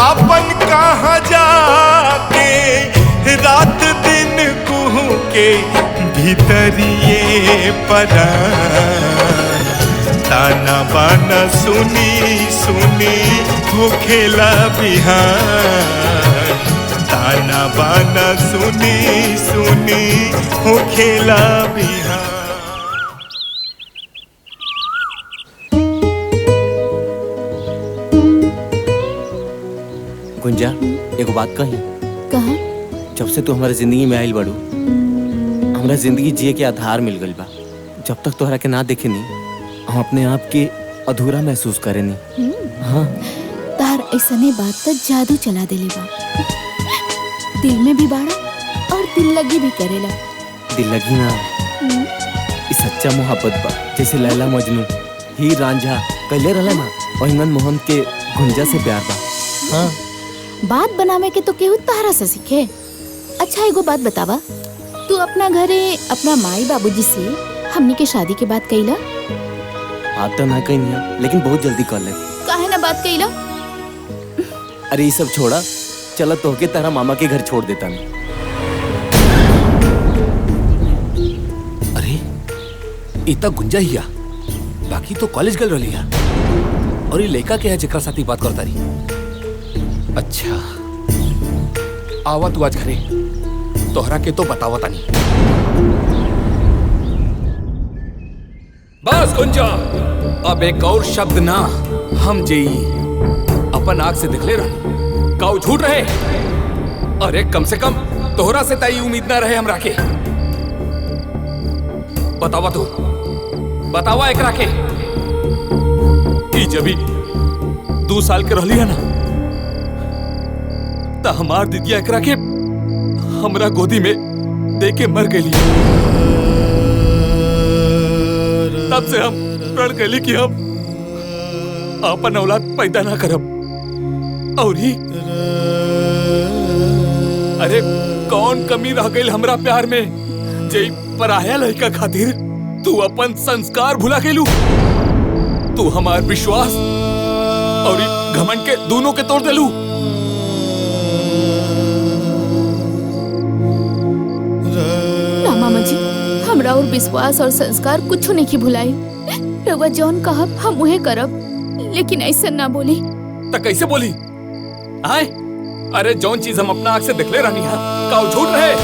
अपन कहाँ जाके, रात दिन कुहू के भीतरिए परान, ताना बाना सुनी सुनी भूखेला बिहान, ताना बाना सुनी सुनी भूखेला बिहान। गुंजा, एगो बात कही। कहा? जब से तू हमारे जिंदगी में आइल बाड़ू, हमरा जिंदगी जिए के आधार मिल गइल बा। जब तक तोहरा के ना देखे नी, हम अपने आप के अधूरा महसूस करे नी। हाँ, तार ऐसने बात तो जादू चला देले बा। दिल में भी बाड़ा और दिल लगी भी करेला। दिल लगी ना, इस सच्चा मोहब्बत बा। जैसे लैला मजनू हीर रांझा कहले रहला ना, वही मनमोहन के गुंजा से प्यार बा। हाँ, बात बनावे के तो केहू तारा से सीखे। अच्छा एगो बात बतावा, तू अपना घरे अपना माई बाबूजी से हमनी के शादी के बात कइला? बात तो ना कही, लेकिन बहुत जल्दी कर ले। काहे ना बात कइला? अरे ये सब छोड़ा, चला तोहके तारा मामा के घर छोड़ देता नहीं। अरे इतना गुंजा हिया, बाकी तो कॉलेज गल रही है। और ये लड़का के है जेकरा साथी बात करता रही। अच्छा आवा तू आज घरे, तोहरा के तो बतावा तानी। बस गुंजा, अब एक और शब्द ना हम जेई अपन आँख से दिखले रही, काऊ झूठ रहे। अरे कम से कम तोहरा से ताई उम्मीद ना रहे हमरा के। बतावा तू, बतावा एकरा के कि जब 2 साल के रहली है ना, त हमार दीदिया एकरा के हमरा गोदी में दे के मर गई। तब से हम प्रण गली कि हम अपन औलाद पैदा ना करब। और ही अरे कौन कमी रह गई हमरा प्यार में जे पराया लड़का खातिर तू अपन संस्कार भुला गेलू। तू हमार विश्वास और घमंड के दोनों के तोड़ देलू। ना मामा जी, हमरा और विश्वास और संस्कार कुछ नहीं की भुलाई। रउआ जौन कहब हम उहे करब, लेकिन ऐसा ना बोली। त कैसे बोली? आए अरे जौन चीज हम अपना आँख से देखले रहनी है का वो झूठ रहे?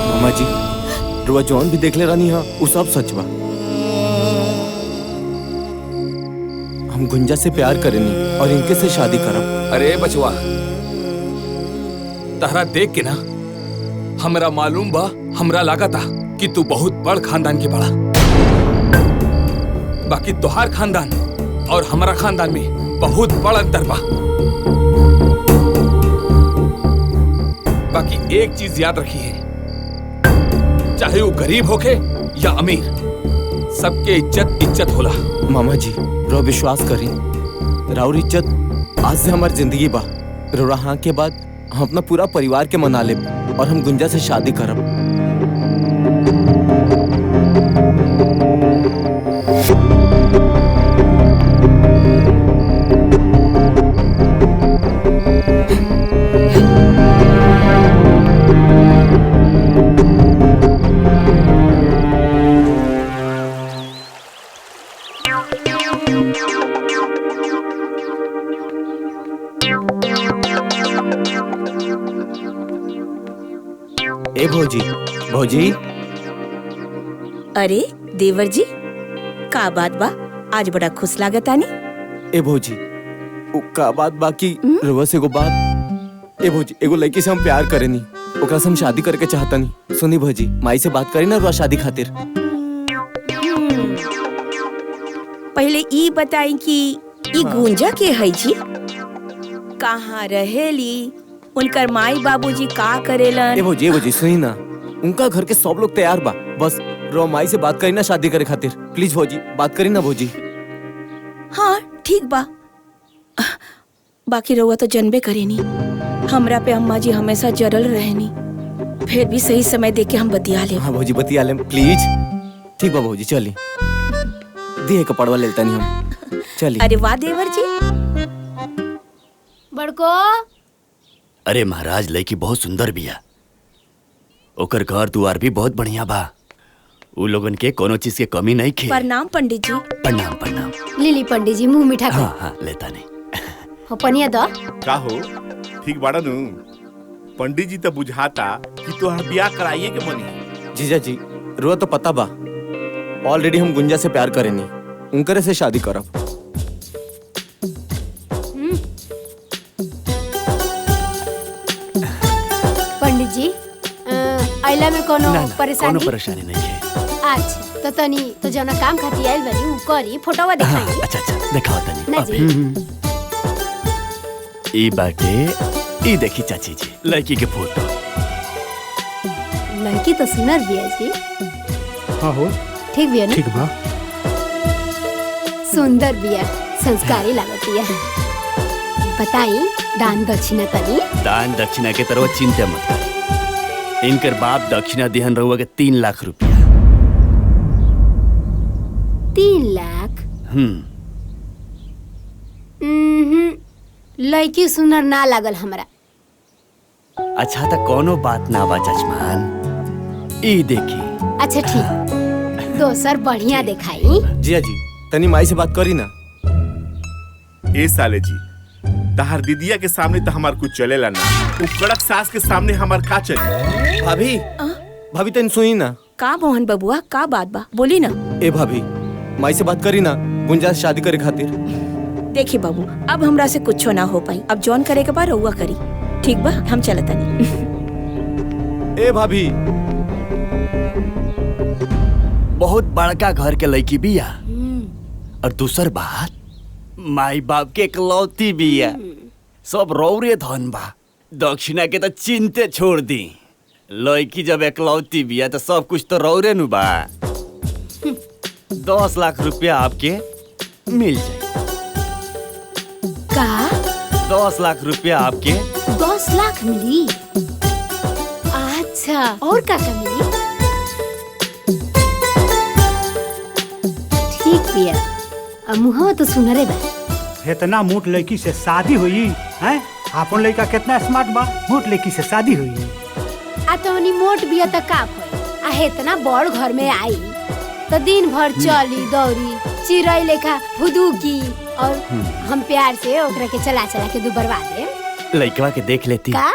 मामा जी रुआ जौन भी देखले रहनी है वो सब सच बा। हम गुंजा से प्यार करेनी और इनके से शादी करब। अरे बचवा, तहरा देख के ना हमरा मालूम बा, हमरा लागता कि तू बहुत बड़ खानदान के बड़ा। बाकी तोहार खानदान और हमारा खानदान में बहुत बड़ा अंतर बा। बाकी एक चीज याद रखिए, चाहे वो गरीब होके या अमीर, सबके इज्जत इज्जत होला। मामा जी रो विश्वास करी, राउर इज्जत आज से हमारी जिंदगी बा। रोरा हाँ के बाद हम अपना पूरा परिवार के मना ले और हम गुंजा से शादी करब। ए भौजी, भौजी। अरे देवर जी, का बात बा? आज बड़ा खुश लागतानी। ए भौजी, उ का बात बाकी रवा से एगो बात। ए भौजी, एगो लड़की से हम प्यार करेनी, ओकरा से हम शादी करके चाहतनी। सुनी भौजी, माई से बात करी ना रुआ शादी खातिर। पहले ई बताई कि ई गुंजा के है जी? कहाँ रहेली? उनकर माई बाबूजी का करेलन? ए भौजी सुनी ना, उनका घर के सब लोग तैयार बा, बस रो माई से बात करी ना शादी करे खातिर। प्लीज भौजी बात करी ना भौजी। हाँ ठीक बा। बाकी रउआ तो जनबे करेनी, हमरा पे अम्मा जी हमेशा जरल रहेनी। फिर भी सही समय देके हम बतिया ले। हाँ भौजी बतिया ले प्लीज। ठीक बा भौजी, चली दिए कपड़वा लेता नहीं हम, चली। अरे वाह देवर जी। बड़को, अरे महाराज, लड़की बहुत सुंदर बिया, ओकर घर दुआर भी बहुत बढ़िया बा। उ लोगन के कोनो चीज के कमी नहीं खे। प्रणाम पंडित जी। प्रणाम प्रणाम। लिली पंडित जी मुंह मीठा कर। हाँ हाँ लेता नहीं। हो पनिया दो। का हो ठीक बाड़ा नु? पंडित जी तो बुझाता कि तोहर ब्याह कराइए के मनी। जीजा जी रुआ तो पता बा, ऑलरेडी हम गुंजा से प्यार करेनी, उनकरे से शादी करब। पंडित जी आइला में कोनो परेशानी? कोनो परेशानी नहीं है। अच्छा तो तनी तो जौना काम खातिर आइल बनी उ करी, फोटोवा दिखाई। अच्छा अच्छा दिखाओ तनी। ना जी। ई बाटे, ई देखी चाची जी लड़की के फोटो। लड़की तो सुनर बिया जी। हाँ हो ठीक बिया ना? ठीक बा। सुंदर बिया, संस्कारी लागतिया। बताई दान दक्षिणा तनी। दान दक्षिणा के तरह चिंता मत करी। इनकर बाप दक्षिणा दिहन रहुआ के 3 लाख रुपया। 3 लाख? लड़की सुनर ना लागल हमरा। अच्छा तो कोनो बात ना बा जजमान, ई देखी। अच्छा ठीक, दोसर बढ़िया दिखाई। जिया जी तनी माई से बात करी ना। ए साले जी, तहार दीदिया के सामने तो हमार कुछ चलेला ना, उ कड़क सास के सामने हमार का चली? भाभी, भाभी तनी सुनी ना। का मोहन बबुआ, का बात बा? बोली ना। ए भाभी, माई से बात करी ना गुंजा से शादी करे खातिर। देखी बाबू, अब हमरा से कुछ ना हो पाई। अब जॉन करे के बाद रउआ करी, ठीक बा? हम चलता नहीं। ए भाभी, बहुत बड़का घर के लड़की बिया, और दूसर बात माई बाप के इकलौती बिया। सब रौरे धन बा। दक्षिणा के तो चिंते छोड़ दी, लड़की जब एकलौती बिया तो सब कुछ तो रौरे नु बा। 10 लाख रुपया आपके मिल जाए। का 10 लाख रुपया आपके 10 लाख मिली? अच्छा, और का मिली? ठीक बिया। अब मुहवा तो सुनरे बा। इतना मोट लड़की से शादी हुई हैं? आपन लड़का कितना स्मार्ट बा, मोट लड़की से शादी हुई। आ तोनी मोट बिया त का भई? आ इतना बड़ घर में आई तो दिन भर चली दौड़ी चिड़ै लेखा फुदुकी और हम प्यार से ओकरा के चला चला के दू बर्बाद दे। लड़कवा के देख लेती का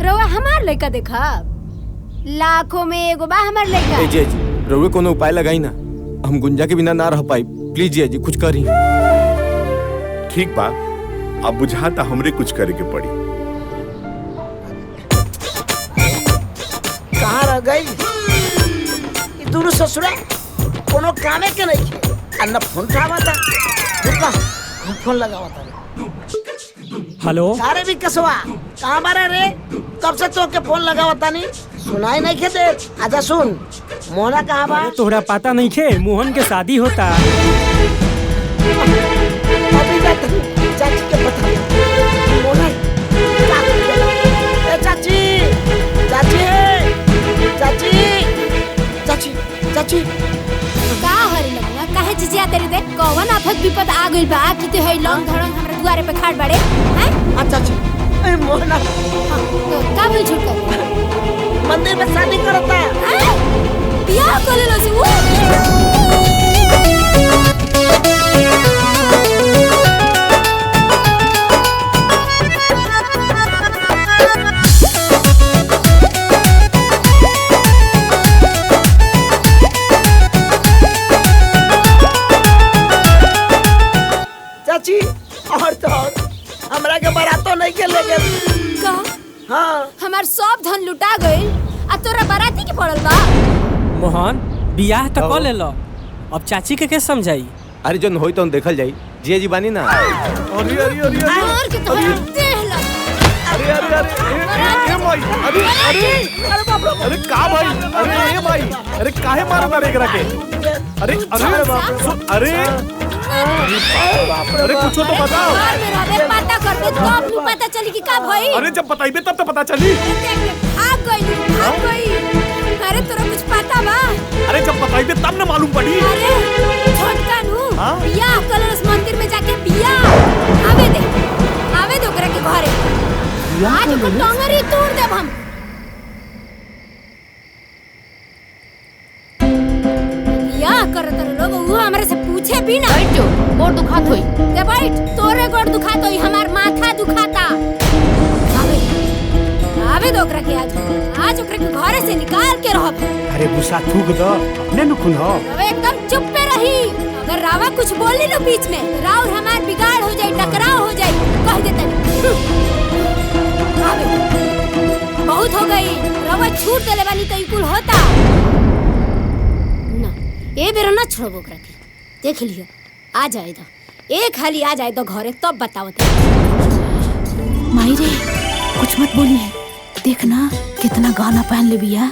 रवा हमार लड़का देखा? लाखों में एगो बा हमार लड़का। जी रउए कोनो उपाय लगाई ना, हम गुंजा के बिना ना रह पाई। प्लीज जी कुछ करी। ठीक बा, अब बुझाता हमरे कुछ करे के पड़ी। कहाँ रह गई ये दोनों ससुरा? कोनो कामे के नहीं है। अन्ना फोन उठावता, रुका हम फोन लगावता। हेलो सारे भी कसवा कहाँ बारे रे? कब से तो के फोन लगावता नहीं सुनाई नहीं के दे। आजा सुन, मोहना कहाँ बा? तोहरा पता नहीं खे मोहन के शादी होता। अभी जाते चाची के पता मोहना ए चाची चाची चाची चाची चाची का हरे लगला? काहे चिचिया तेरे दे? कौन आफत विपद आ गइल बा कि ते है लंग धड़ंग हमरा दुआरे पे खाड़ बाड़े हैं? अच्छा चाची ए मोहना का बोल झूठ कर? मंदिर में शादी करता है। बियाह कर लो से चाची और तो और हमरा के बारातो नहीं के ले गेल का? हाँ हमार सब धन लुटा गइल आ तोरा बाराती के पड़ल बा। मोहन बियाह तो कर ले लो, अब चाची के समझाई? अरे जन होई तो देखल जाई। जी जी बानी ना। अरे अरे अरे और के तो देह ला। अरे अरे अरे भाई, अरे अरे अरे बाप रे, अरे का भाई? अरे भाई, अरे काहे मारना रे एकरा के? अरे अरे बाप, अरे अरे कुछ तो बताओ। घर में रहबे पता कर दे तो अपनी पता चली कि का भई। अरे जब बताइबे तब तो पता चली। भाग गई। अरे तोरा कुछ पता बा? अरे जब बताइबे तब ना मालूम पड़ी। अरे छोटका नु बियाह कलरस मंदिर में जाके बियाह आवे दे ओकरा के घरे। आज को टंगरी तोड़ देब हम। बियाह करत लोग वो हमरे से पूछे भी ना। बैठ जो, गोड़ दुखात होई। दे बैठ, तोरे गोड़ दुखात होई, हमार माथा दुखाता। आवे दो ओकरा के आज ओकरा के घरे से निकाल के रहब। अरे गुस्सा थूक दो, अपने नु खुन हो। अब एकदम चुप पे रही। अगर रावा कुछ बोली लो बीच में, राव हमार बिगाड़ हो जाई, टकराव हो जाई, कह दे तनी। बहुत हो गई, रावा छूट देले बानी तो इकुल होता ना। ए बेरा ना छोड़बो ओकरा के। देख लियो, आ जाए तो एक हाली आ जाए तो घरे तब बतावत। माई रे कुछ मत बोली है, देखना कितना गाना पहन ले बिया।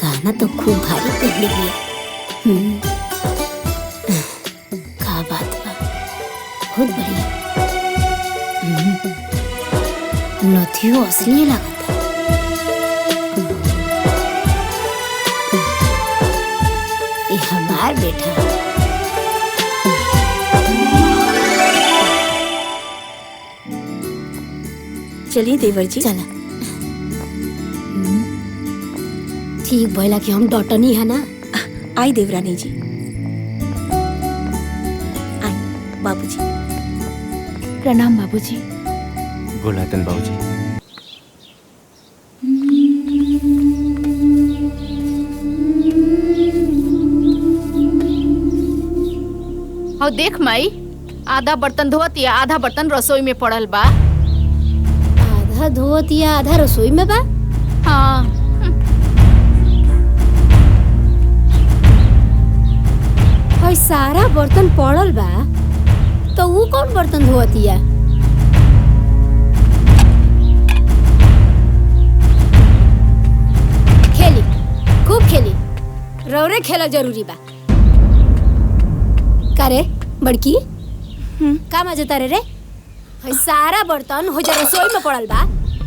गाना तो खूब भारी पहन लिया। का बात बा, बहुत बढ़िया। नथियो असली लगता। ये हमार बेटा। चलिए देवर जी। चला। ठीक भइला कि हम डटनी है ना। आई देवरानी जी, आई बाबूजी। प्रणाम बाबूजी। गोलातन बाबूजी। और देख माई, आधा बर्तन धोत या आधा बर्तन रसोई में पड़ल बा। आधा धोत या आधा रसोई में बा? हाँ। भाई सारा बर्तन पड़ल बा तो वो कौन बर्तन धोतिया? खेली खूब खेली, रौरे खेला जरूरी बा। का रे बड़की का मजा रे? भाई सारा बर्तन हो जा रसोई में पड़ल बा।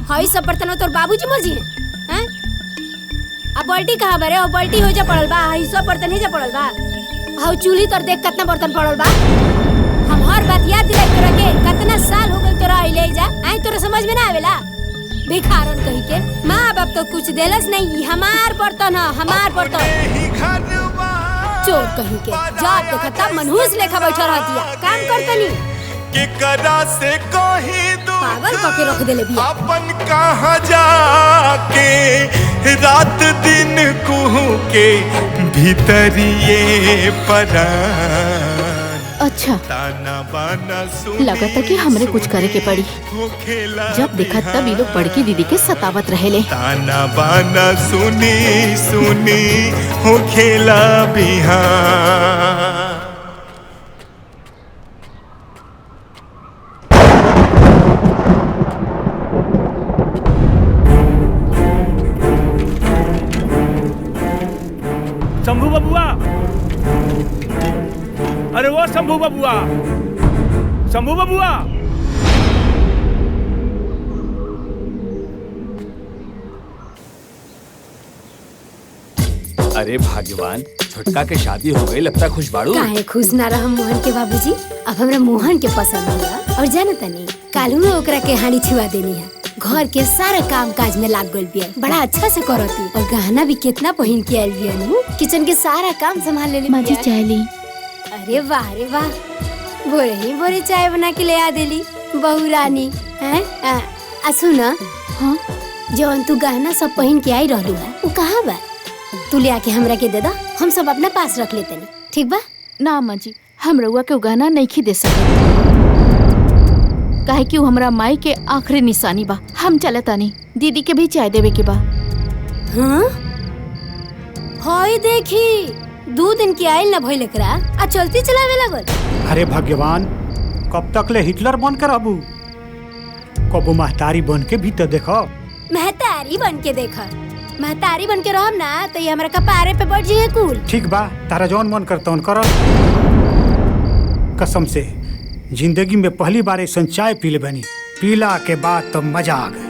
हई सब बर्तन तोर बाबूजी मर्जी है? अब बाल्टी कहाँ बरे? और बाल्टी हो जा पड़ल बा। हई सब बर्तन ही जा पड़ल बा। हाउ चूल्ही तोर देख कितना बर्तन पड़ल बा। हम हर बात याद दिलाई तोरा के। कितना साल हो गई तोरा आइले जा, आई तोरा समझ में ना आवेला? भिखारन कही के माँ बाप तो कुछ देलस नहीं। हमार बर्तन है, हमार बर्तन। चोर कही के जा देखा तब मनहूस लेखा बैठा रहतिया, काम करतनी के करा से कहीं दूर पागल करके रख देले बिया। अपन कहाँ जाके रात दिन कुहू के भीतरिए परान। अच्छा लगा था कि हमरे कुछ करे के पड़ी। जब देखा तब ये लोग बड़की दीदी के सतावत रहेले। ताना बाना सुनी सुनी हो खेला बिहान। शंभू बबुआ, अरे वो शंभू बबुआ, शंभू बबुआ। अरे भाग्यवान, छोटका के शादी हो गई, लगता खुश बाड़ू। काहे खुश ना रह मोहन के बाबूजी? अब हमरा मोहन के पसंद होला। और जाना तनी कालू ओकरा के हानि छुआ देनी है। घर के सारा काम काज में लाग गइल बिया, बड़ा अच्छा से करती। और गहना भी कितना पहन के आइल बिया नु। किचन के सारा काम संभाल लेली। माजी चाय ली। अरे वाह रे वाह, भोरे ही भोरे चाय बना के ले आ देली बहू रानी हैं। सुना, हाँ जौन तू गहना सब पहन के आई रहलू है वो कहाँ बा? तू ले आके हमरा के दे दा, हम सब अपना पास रख लेते नहीं, ठीक बा? ना अम्मा जी, हम रउआ के गहना नहीं दे सकते। काहे कि वो हमरा माई के आखिरी निशानी बा। हम चलता नहीं, दीदी के भी चाय देवे के बा। हाँ हाय देखी 2 दिन की आइल न भइल एकरा आ चलती चलावे लगल। अरे भगवान, कब तक ले हिटलर बन कर रहबू? कबो महतारी बन के भी तो देखो। महतारी बन के देखा, महतारी बन के रहम ना तो ये हमरा कपारे पे बैठ जाइए कुल। ठीक बा, तारा जौन मन करता उन करो। कसम से जिंदगी में पहली बार ऐसा चाय पीले बनी, पीला के बाद तो मजा आ गई।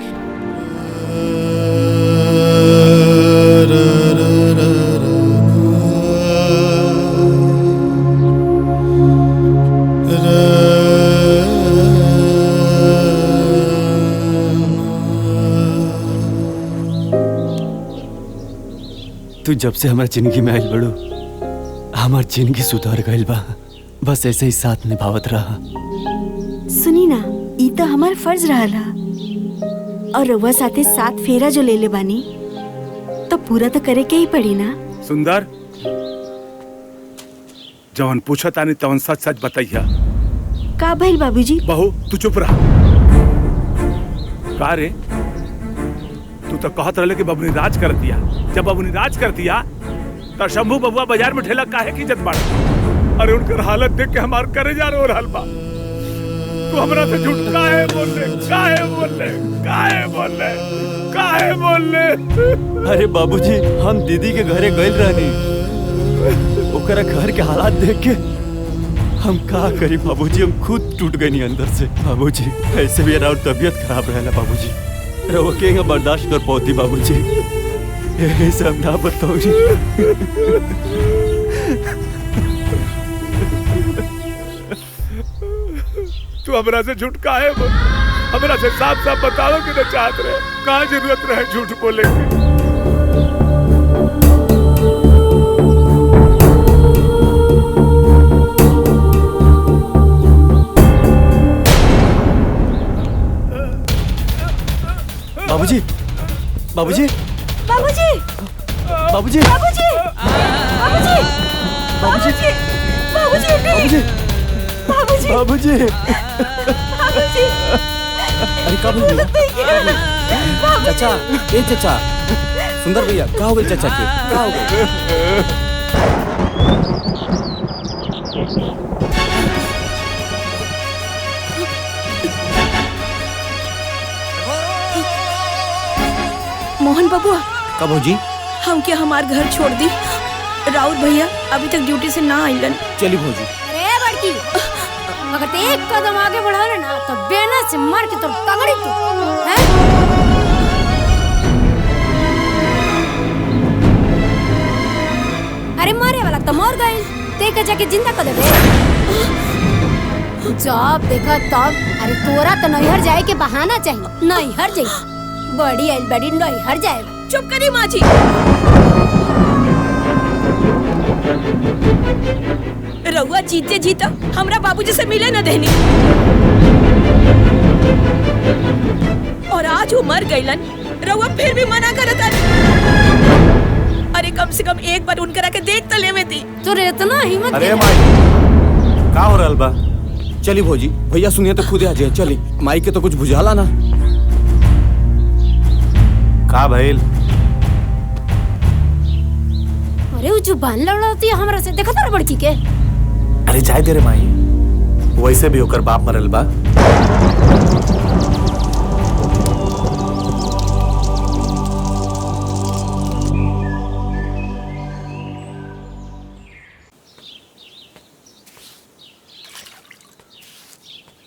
तू जब से हमारे जिंदगी में आइल बड़ू, हमार जिंदगी सुधार गइल बा। बस ऐसे ही साथ निभावत रहा। सुनी ना, ई तो हमार फर्ज रहला। और रउआ साथे 7 फेरा जो ले ले बानी तो पूरा तो करे के ही पड़ी ना। सुंदर, जवन पूछा तानी तवन सच सच बताइया। का भइल बाबूजी? बहू तू चुप रहा। का रे, तू तो कहत रहले कि बबुनी राज कर दिया। जब बबुनी राज कर दिया तो शंभू बबुआ बाजार में ठेला काहे की इज्जत बाड़। अरे उनकर हालत देख के हमार करेजा रो रहल बा। तू हमरा से झूठ काहे बोल ले? काहे बोल ले? काहे बोल ले? काहे बोल ले? अरे बाबूजी, हम दीदी के घरे गइल रहनी। ओकरा घर के हालात देख के हम का करी बाबूजी, हम खुद टूट गए अंदर से। बाबूजी ऐसे भी और तबीयत खराब रहला बाबूजी, रहो के बर्दाश्त कर पाती बाबूजी। यही सब ना बताओ जी। तू हमरा से झूठ काहे बोल? हमरा से साफ साफ बताओ कि न चाहत रहे। कहाँ जरूरत रहे झूठ बोले की? बाबूजी, बाबूजी, बाबूजी, बाबूजी, बाबूजी, बाबूजी, बाबूजी, बाबूजी, बाबूजी, बाबूजी, बाबूजी। अरे कब चाचा, ए चाचा, सुंदर भैया, क्या हो गई चाचा के? क्या हो गई? मोहन बबुआ, कब हो जी? हम क्या हमार घर छोड़ दी? राउत भैया अभी तक ड्यूटी से ना आइलन। चली भौजी। अरे बड़की, अगर ते एक कदम आगे बढ़ावे ना तो बेना से मार के तो तगड़ी तू, हैं? अरे मारे वाला तो मर गए, ते के जाके जिंदा कर देबे। जब देखा तब, अरे तोरा तो नैहर जाए के बहाना चाहिए। नैहर जाए बड़ी आइल बड़ी नैहर जाए। चुप करी माँ जी। रउआ जीते जीता हमरा बाबूजी से मिले न देनी, और आज वो मर गईलन, रउआ फिर भी मना करता। अरे कम से कम एक बार उनकरा के देख तो लेवे थी। तो इतना हिम्मत। अरे माई का हो रहल बा? चली भौजी, भैया सुनिए तो खुदे आ जाए। चली, माई के तो कुछ बुझाला ना। का भइल? अरे वो जुबान लड़ाती है हमरा से, देखा तार बड़की के। अरे जाए दे रे माई, वैसे भी होकर बाप मरल बा।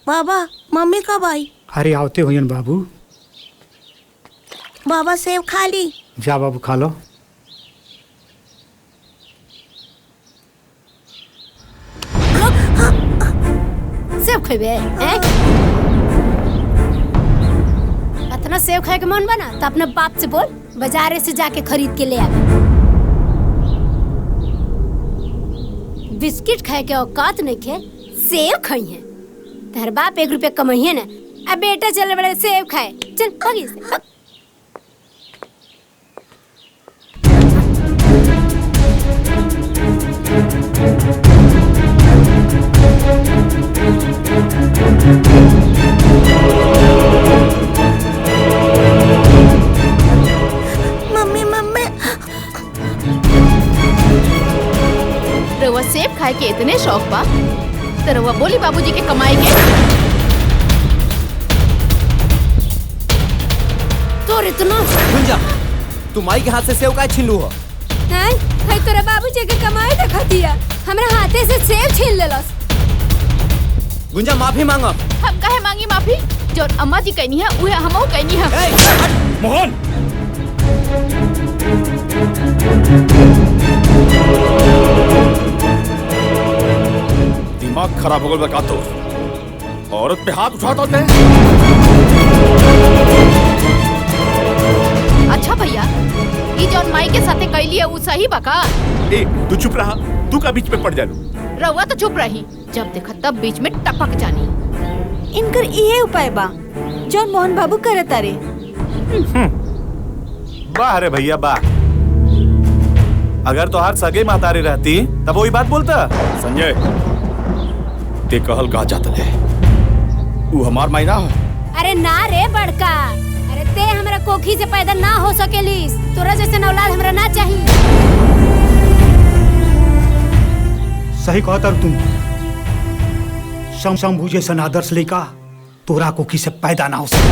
बाबा मम्मी कब आई? अरे आवते हुए बाबू। बाबा सेब खा ली। जा बाबू खा लो। सेब खेबे हैं? इतना सेब खाए के मन बना तो अपने बाप से बोल, बाजारे से जाके खरीद के ले आवे। बिस्किट खाए के औकात नहीं खे, सेब खाई है। तेरे बाप 1 रुपया कमाइए ना, अब बेटा चल बड़े सेब खाए। चल भागी से भाग। Mummy mummy. रउआ सेब खाए के इतने शौक बा तो रउआ बोली बाबूजी के कमाई के। तोर इतना गुंजा, तू माई के हाथ से सेव काहे छीन लू हो? नहीं, भाई तोरा बाबूजी के कमाई देखा दिया, हमरा हाथे से सेब छीन लेलस। गुंजा माफी मांगो। हम काहे मांगी माफी? जो अम्मा जी कहनी है उहे हमहू कहनी है। मोहन, दिमाग खराब हो गया बका तो। औरत पे हाथ उठाता होते। अच्छा भैया, ये जौन माई के साथे कैली है वो सही बका? ए, तू चुप रहा, तू का बीच में पड़ जालू। रउआ तो चुप रही, जब देखा तब बीच में टपक जानी। इनकर इहे उपाय बा जौन मोहन बाबू करत तारे। वाह रे भैया वाह। अगर तोहार सगे मातारी रहती तब वही बात बोलता। संजय, ते कहल कहा जाता है, वो हमार मायना है। अरे ना रे बड़का, अरे ते हमरा कोखी से पैदा ना हो सकेलिस, तोरा जैसे औलाद हमरा ना चाहिए। सही कहता तुम। शंभू जैसन आदर्श लेका तोरा कोखी से पैदा ना हो सके।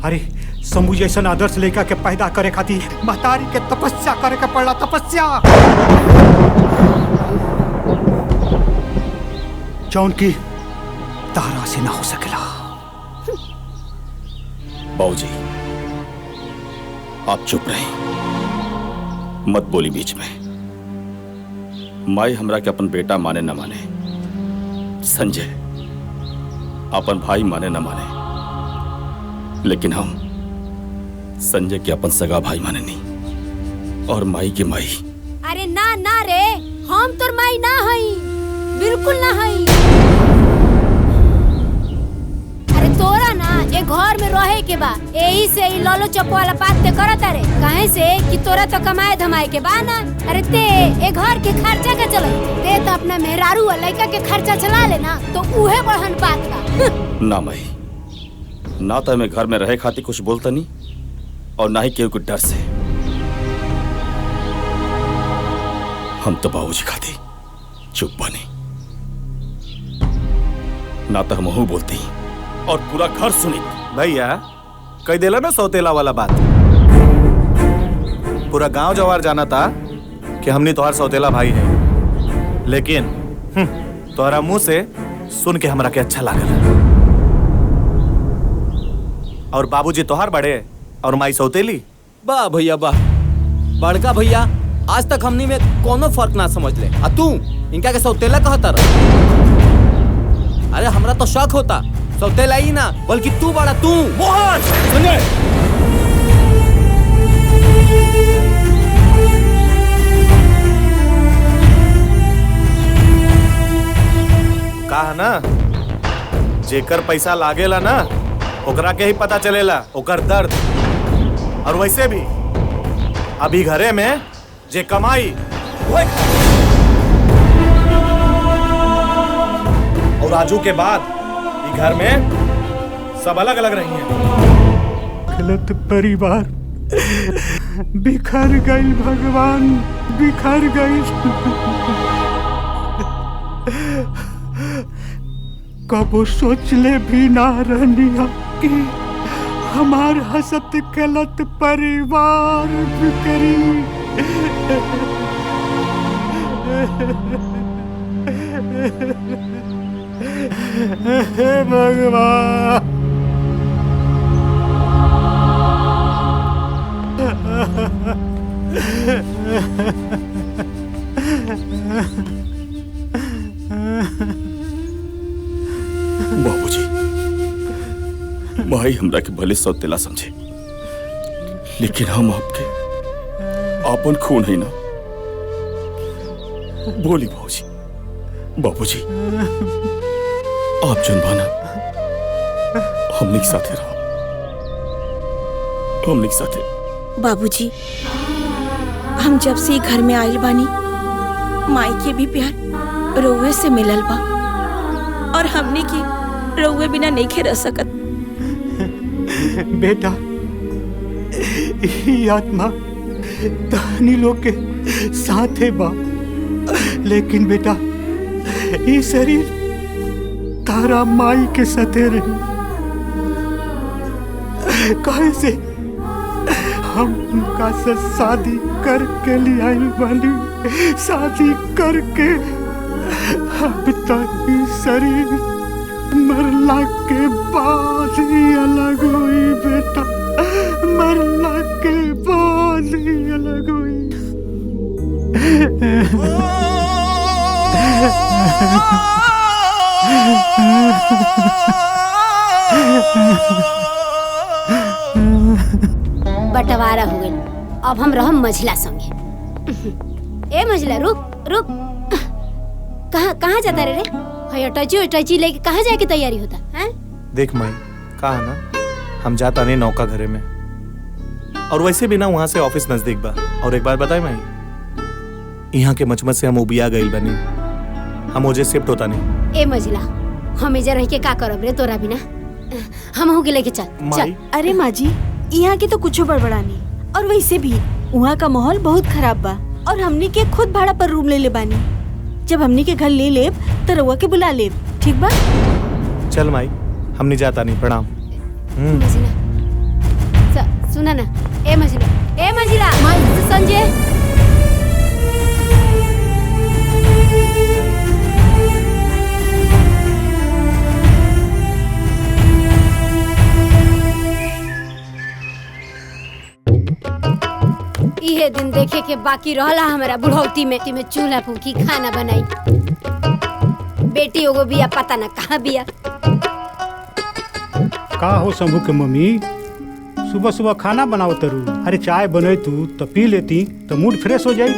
अरे शंभू जैसन आदर्श लेका के पैदा करे खातिर महतारी के तपस्या करे के पड़ला। तपस्या जौन की तारा से ना हो सकेला। बाबूजी, आप चुप रहे, मत बोली बीच में। माई हमरा के अपन बेटा माने न माने, संजय अपन भाई माने न माने, लेकिन हम संजय के अपन सगा भाई माने नहीं, और माई के माई। अरे ना ना रे, हम तोर माई ना हई, बिल्कुल ना हई। अरे तोरा ना ए घर में रहे के बा, यही से ई ललो चप वाला बात ते करत रे। काहे से कि तोरा तो कमाए धमाए के बा ना। अरे ते ए घर के खर्चा का चले, ते तो अपना मेहरारू और लड़का के खर्चा चला लेना, तो उहे बढ़न बात बा। ना माई, ना तो मैं घर में रहे खातिर कुछ बोलता नहीं, और ना ही केहू के डर से। हम तो बाबूजी खाते चुप बने, ना तो हम बोलती और पूरा घर सुनी। भैया कह देला ना सौतेला वाला बात। पूरा गांव जवार जाना था कि हमने तोहार सौतेला भाई है, लेकिन तोहरा मुंह से सुन के हमरा के अच्छा लागल। और बाबूजी तोहार बड़े और माई सौतेली। वाह भैया वाह, बड़का भैया आज तक हमनी में कोनो फर्क ना समझ ले, आ तू इनका के सौतेला कहता रह। अरे हमरा तो शौक होता, सौतेला ही ना बल्कि तू बड़ा तू। मोहन संजय, कहा ना जेकर पैसा लागेला ना ओकरा के ही पता चलेला ओकर दर्द। और वैसे भी अभी घरे में जे कमाई और राजू के बाद ये घर में सब अलग अलग रही हैं। गलत परिवार बिखर गई, भगवान बिखर गई। कबो सोचले भी ना रहनिया कि हमार हसत गलत परिवार बिखरी। हे भगवान, बाबूजी भाई हमरा के भले सौतेला समझे, लेकिन हम आपके आपन खून है ना। बोली बाबूजी, बाबूजी आप जन बाना हमने के साथे रहो, हमने के साथे। बाबूजी हम जब से घर में आइल बानी माई के भी प्यार रउए से मिलल बा, और हमने की रउए बिना नहीं खे रह सकत। बेटा ये आत्मा तहनी लोग के साथे बा, लेकिन बेटा ये शरीर तारा माई के साथे रही। कैसे हम उनका से शादी करके ले आइल बानी, शादी करके अब तक शरीर मरला के बाद ही अलग हुई। बेटा मरला के बाद ही अलग हुई। बंटवारा हो गई, अब हम रहम मझिला संगे। ए मझिला रुक रुक, कहाँ जाता रे? हय टची लेके कहाँ जाके तैयारी होता है? देख माई कहा ना हम जाता नहीं नौका घरे में, और वैसे भी ना वहां से ऑफिस नजदीक बा। और एक बात बताए माई, यहाँ के मचमच से हम उबिया गइल बनी, हम ओजे शिफ्ट होता नहीं। ए मझिला हम इधर रह के का करब रे तोरा बिना? हम हो के लेके चल चल। अरे माँ जी यहाँ की तो कुछ बड़बड़ा नहीं, और वैसे भी वहाँ का माहौल बहुत खराब बा, और हमने के खुद भाड़ा पर रूम ले ले बानी। जब हमने के घर ले लेब तो रउआ के बुला लेब, ठीक बा? चल माई हमने जाता नहीं, प्रणाम। सुना ना ए मझिला संजय इहे दिन देखे के बाकी रहला हमारा बुढ़ौती में चूल्हा फूकी खाना बनाई। बेटी एगो बिया पता ना कहाँ बिया। का हो शंभू के मम्मी, सुबह सुबह खाना बनाओ तरू? अरे चाय बने तू तो पी लेती तो मूड फ्रेश हो जाई।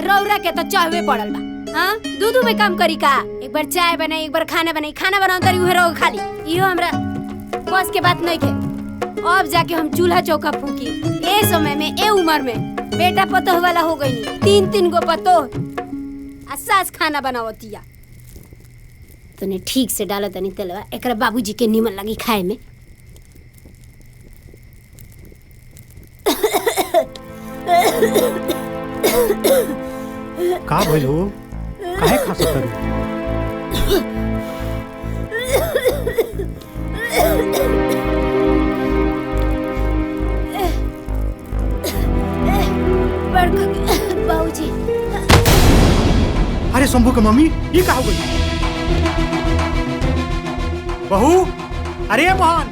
रौरा के तो चाहवे पड़ल बा। हाँ दूध में काम करी का? एक बार चाय बनाई, एक बार खाना बनाई, खाना बनाओ तरी उहे रहो खाली। इहो हमरा बस के बात नहीं के। अब जाके हम चूल्हा चौका फूकी। ए समय में ए उम्र में बेटा पतोह वाला हो गई नी, 3 गो पतोह सास खाना बनावतिया। तूने ठीक से डाला तनी तेलवा, एकरा बाबूजी के निमन लगी खाए में। का भइल हो? काहे खासत तारू? बाबूजी। अरे शंभू के मम्मी ये का हो गई? बहू, अरे मोहन,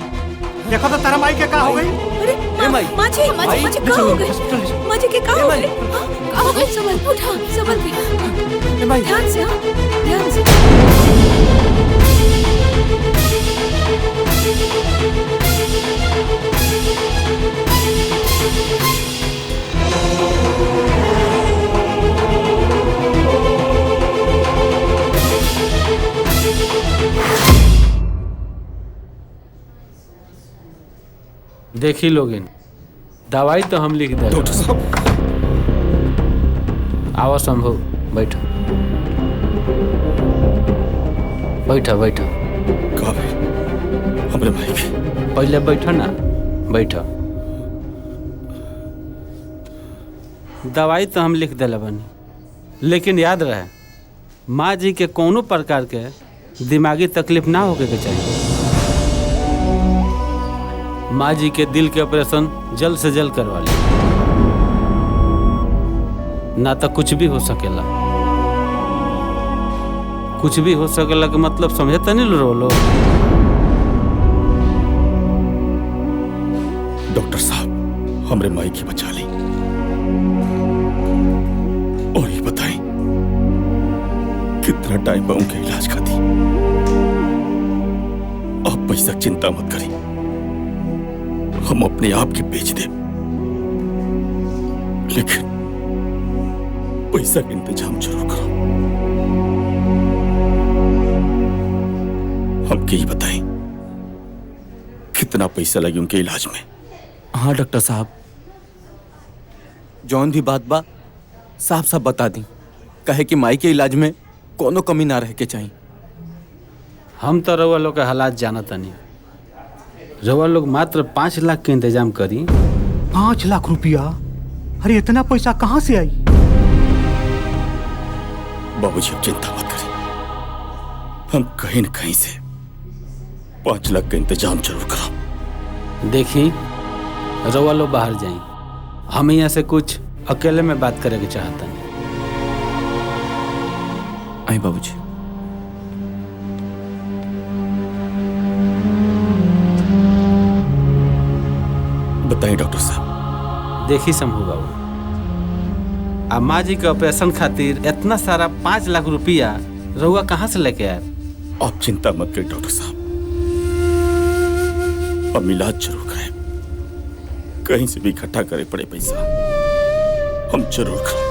देखो तो तारा माई के का हो गई? अरे माँ जी का हो गई? माँ जी के का हो गई? का हो गई? संभल उठा, संभल के। ध्यान से, हाँ, ध्यान से। देखी लोगिन, दवाई तो हम लिख दे। डॉक्टर साहब, आओ शंभू, बैठो बैठो बैठो। का भाई हमरे भाई के? पहले बैठो ना, बैठो। दवाई तो हम लिख दिला बनी, लेकिन याद रहे माँ जी के कोनो प्रकार के दिमागी तकलीफ ना होके के चाहिए। माँ जी के दिल के ऑपरेशन जल्द से जल्द करवा ले, ना तो कुछ भी हो सकेला। कुछ भी हो सकेला के मतलब समझे तो नहीं लो। डॉक्टर साहब, हमरे माई की बचा ली। और ये बताएं कितना टाइम बा उनके इलाज का दी? आप पैसा चिंता मत करें, हम अपने आप के बेच दे, लेकिन पैसा का इंतजाम जरूर करो। हमके ही बताएं कितना पैसा लगे उनके इलाज में? हाँ डॉक्टर साहब, जौन भी बात बा साफ साफ बता दी, कहे कि माई के इलाज में कोनो कमी ना रह के चाहिए। हम तो रउआ लोग के हालात जानत नहीं। रउआ लोग मात्र 5 लाख के इंतजाम करी। 5 लाख रुपया? अरे इतना पैसा कहाँ से आई? बाबूजी अब चिंता मत करें, हम कहीं न कहीं से 5 लाख का इंतजाम जरूर करो। देखी, रउआ लोग बाहर जाई, हम यहाँ से कुछ अकेले में बात करे के चाहता नहीं। आई बाबूजी। बताइए डॉक्टर साहब। देखी शंभू बाबू, अब माँ जी के ऑपरेशन खातिर इतना सारा 5 लाख रुपया रउआ कहाँ से लेके आए? आप चिंता मत करिए डॉक्टर साहब, हम इलाज जरूर कराए। कहीं से भी इकट्ठा करे पड़े पैसा हम जरूर कराए।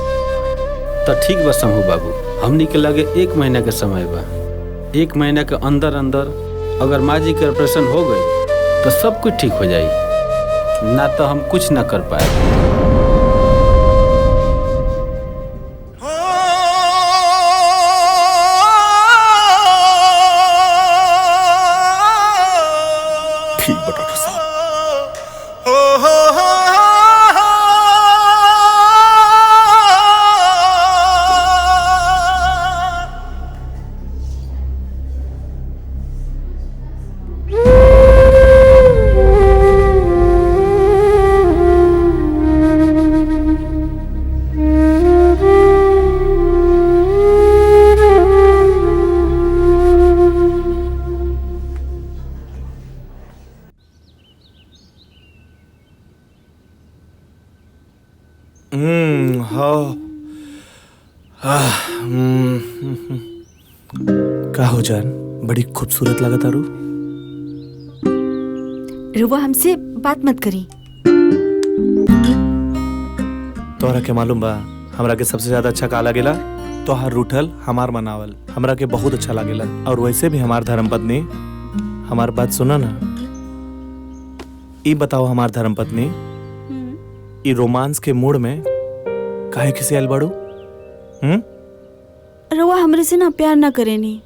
तो ठीक बा शंभू बाबू, हमनी के लगे 1 महीना के समय बा। 1 महीना के अंदर अंदर अगर माँ जी के ऑपरेशन हो गई तो सब कुछ ठीक हो जाई, ना तो हम कुछ ना कर पाए। ठीक बा डॉक्टर साहब। का हो जान, बड़ी खूबसूरत लगा तारू। रुआ हमसे बात मत करी। तोहरा के मालूम बा हमरा के सबसे ज्यादा अच्छा का लागेला? तोहार रूठल हमार मनावल हमरा के बहुत अच्छा लागेला। और वैसे भी हमार धर्मपत्नी, हमार बात सुना ना। ई बताओ हमार धर्मपत्नी, ई रोमांस के मूड में काहे किसी आइल बाड़ू? रुआ हमरे से ना प्यार ना करेनी।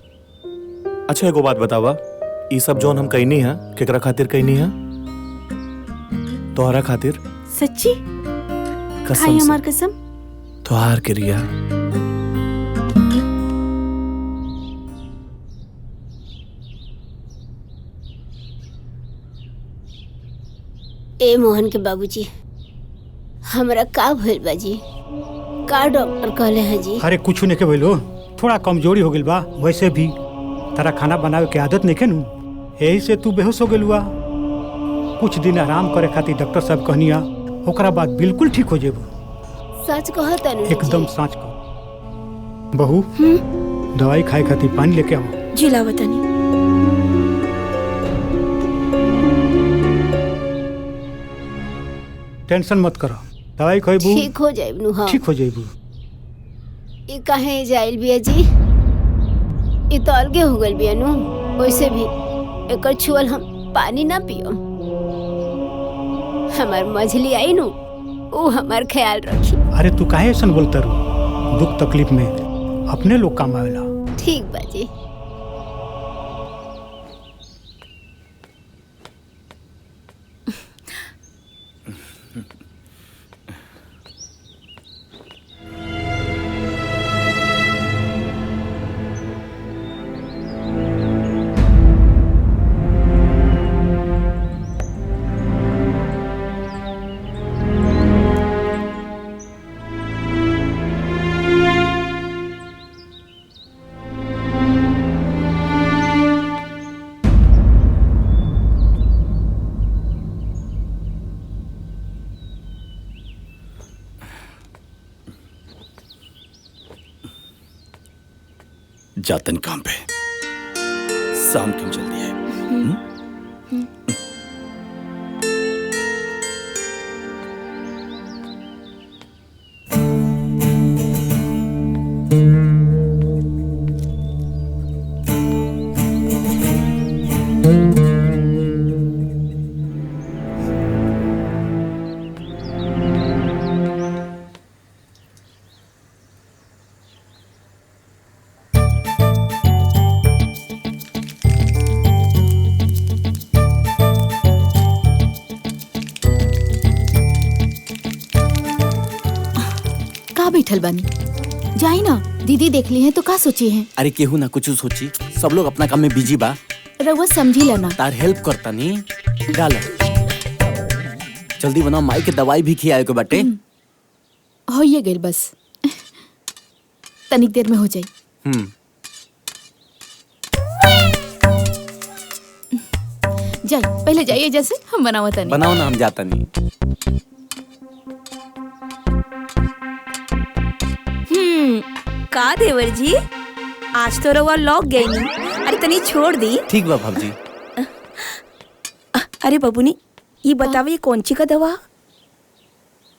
अच्छा एगो बात बतावा, ई सब जोन हम कहनी है केकरा खातिर कहनी है? तोहरा खातिर। सच्ची? कसम खाई से। हमार कसम। तोहार के रिया ए मोहन के बाबूजी, हमरा का भइल बा जी? का डॉक्टर कहले हैं जी? अरे कुछ नहीं के बोलो, थोड़ा कमजोरी हो गई बा। वैसे भी तारा खाना बनावे के आदत नहीं के नु, यही से तू बेहोश हो गइल बा। कुछ दिन आराम करे खातिर डॉक्टर साहब कहनिया, ओकरा बाद बिल्कुल ठीक हो जेबू। सच कहता नु? एकदम सच कह। बहू दवाई खाए खातिर पानी लेके आओ। जी लावतानी। टेंशन मत करो, दवाई खइबू ठीक हो जाइब नु। हाँ ठीक हो जाइबू। ई काहे जाइल बिया जी? ई तो अलगे हो गइल बिया नु। वैसे भी एकर छुअल हम पानी ना पियो। हमार मझली आई नु, वो हमार ख्याल रखी। अरे तू काहे ऐसा बोलता रू? दुख तकलीफ में अपने लोग काम आवेला। ठीक बाजी। जातन काम पे, शाम क्यों जल्दी है? बैठल बानी, जाई ना। दीदी देख ली है तो का सोची है? अरे केहू ना कुछ सोची, सब लोग अपना काम में बिजी बा। रउआ समझी लेना। तार हेल्प करता नी। डाल जल्दी बनाओ, माई के दवाई भी खियाए के बाटे। हो ये गेल बस, तनिक देर में हो जाई। जाई पहले जाइए, जैसे हम बनावा तनी। बनाओ ना, हम जाता नहीं। का देवर जी, आज तो रउआ लौक गई नहीं। अरे तनी छोड़ दी। ठीक बा भाभी। अरे बबुनी, ये बतावा ये कौन ची का दवा?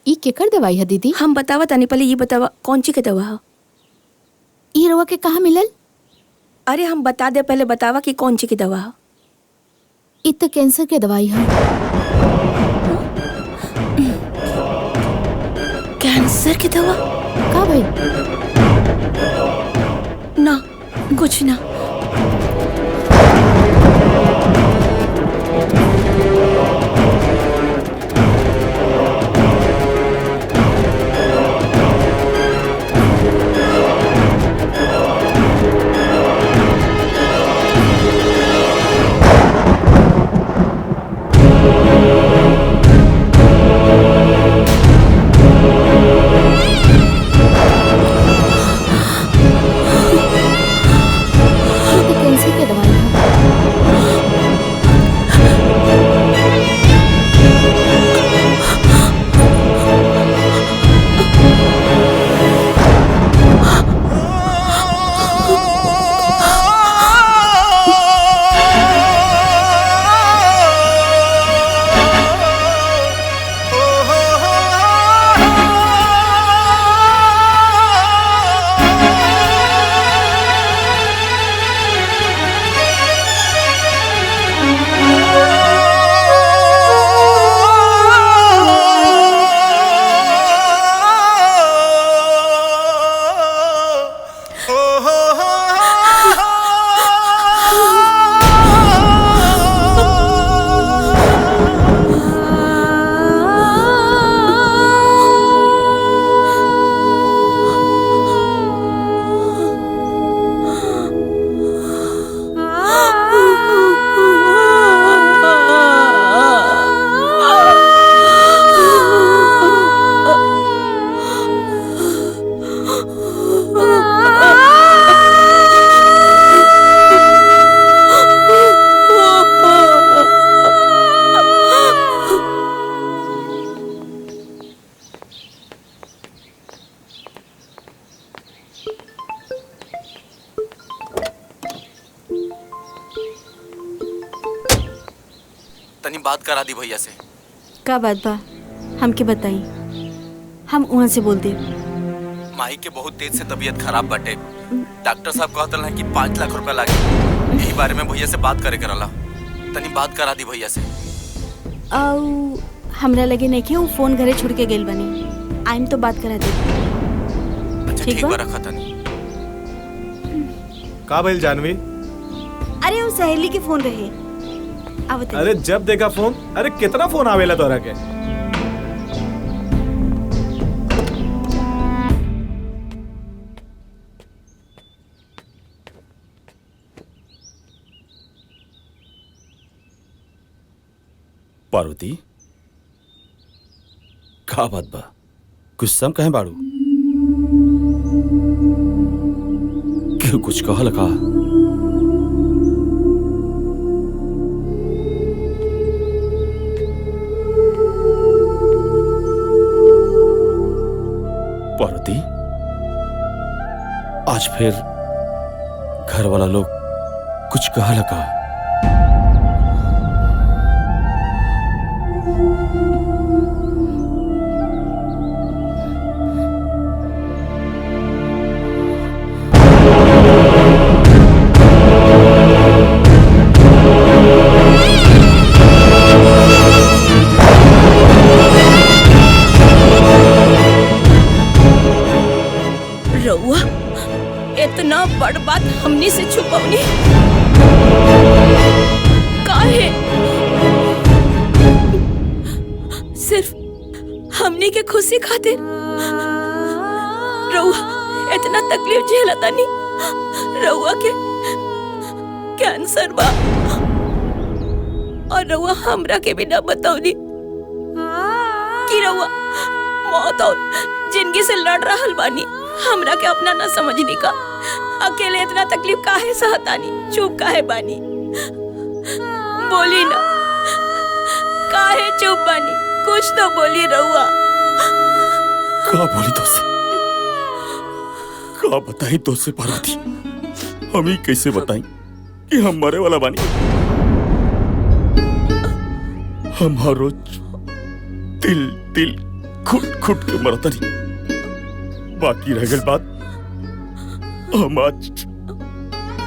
ये केकर दवाई है दीदी? हम बतावा तनी, पहले ये बतावा कौन ची का दवा है? ये रउआ के कहाँ मिलल? अरे हम बता दे, पहले बतावा कि कौन ची की दवा है? ये तो कैंसर के दवाई है। कैंसर की दवा? का भाई? ना कुछ ना। बात करा दी भैया से। का बात बा हमके बताई, हम वहाँ से बोल दे। माही के बहुत तेज से तबीयत खराब बाटे। डॉक्टर साहब कहत रहे कि 5 लाख रुपया लागे। यही बारे में भैया से बात करे करला। तनी बात करा दी भैया से। आउ हमरा लगे नहीं कि वो फोन घरे छोड़ के गेल बनी। आइम तो बात करा दे। अच्छा ठीक बा, रखा तनी। का भइल जानवी? अरे वो सहेली के फोन रहे। आवत अरे जब देखा फोन, अरे कितना फोन आवेला तोरा के? पार्वती का बात बा? गुस्सा में कहे बाड़ू? क्यों कुछ कहा लगा? पार्वती आज फिर घर वाला लोग कुछ कहा लगा? रउआ इतना बड़ बात हमनी से छुपवनी काहे? सिर्फ हमनी के खुशी खातिर रउआ इतना तकलीफ झेलतानी। रउआ के कैंसर बा और रउआ हमरा के भी ना बतावनी कि रउआ मौत और जिंदगी से लड़ रहल बानी। हमरा के अपना ना समझनी का। अकेले इतना तकलीफ काहे सहतानी? चुप काहे बानी? बोली ना, काहे चुप बानी? कुछ तो बोली रउआ। का बोली तो से? का बताई तो से पार्वती? हम ही कैसे बताई कि हम मरे वाला बानी? हमारो रोज दिल दिल खुट खुट के मरता नहीं। बाकी रह गई बात, हम आज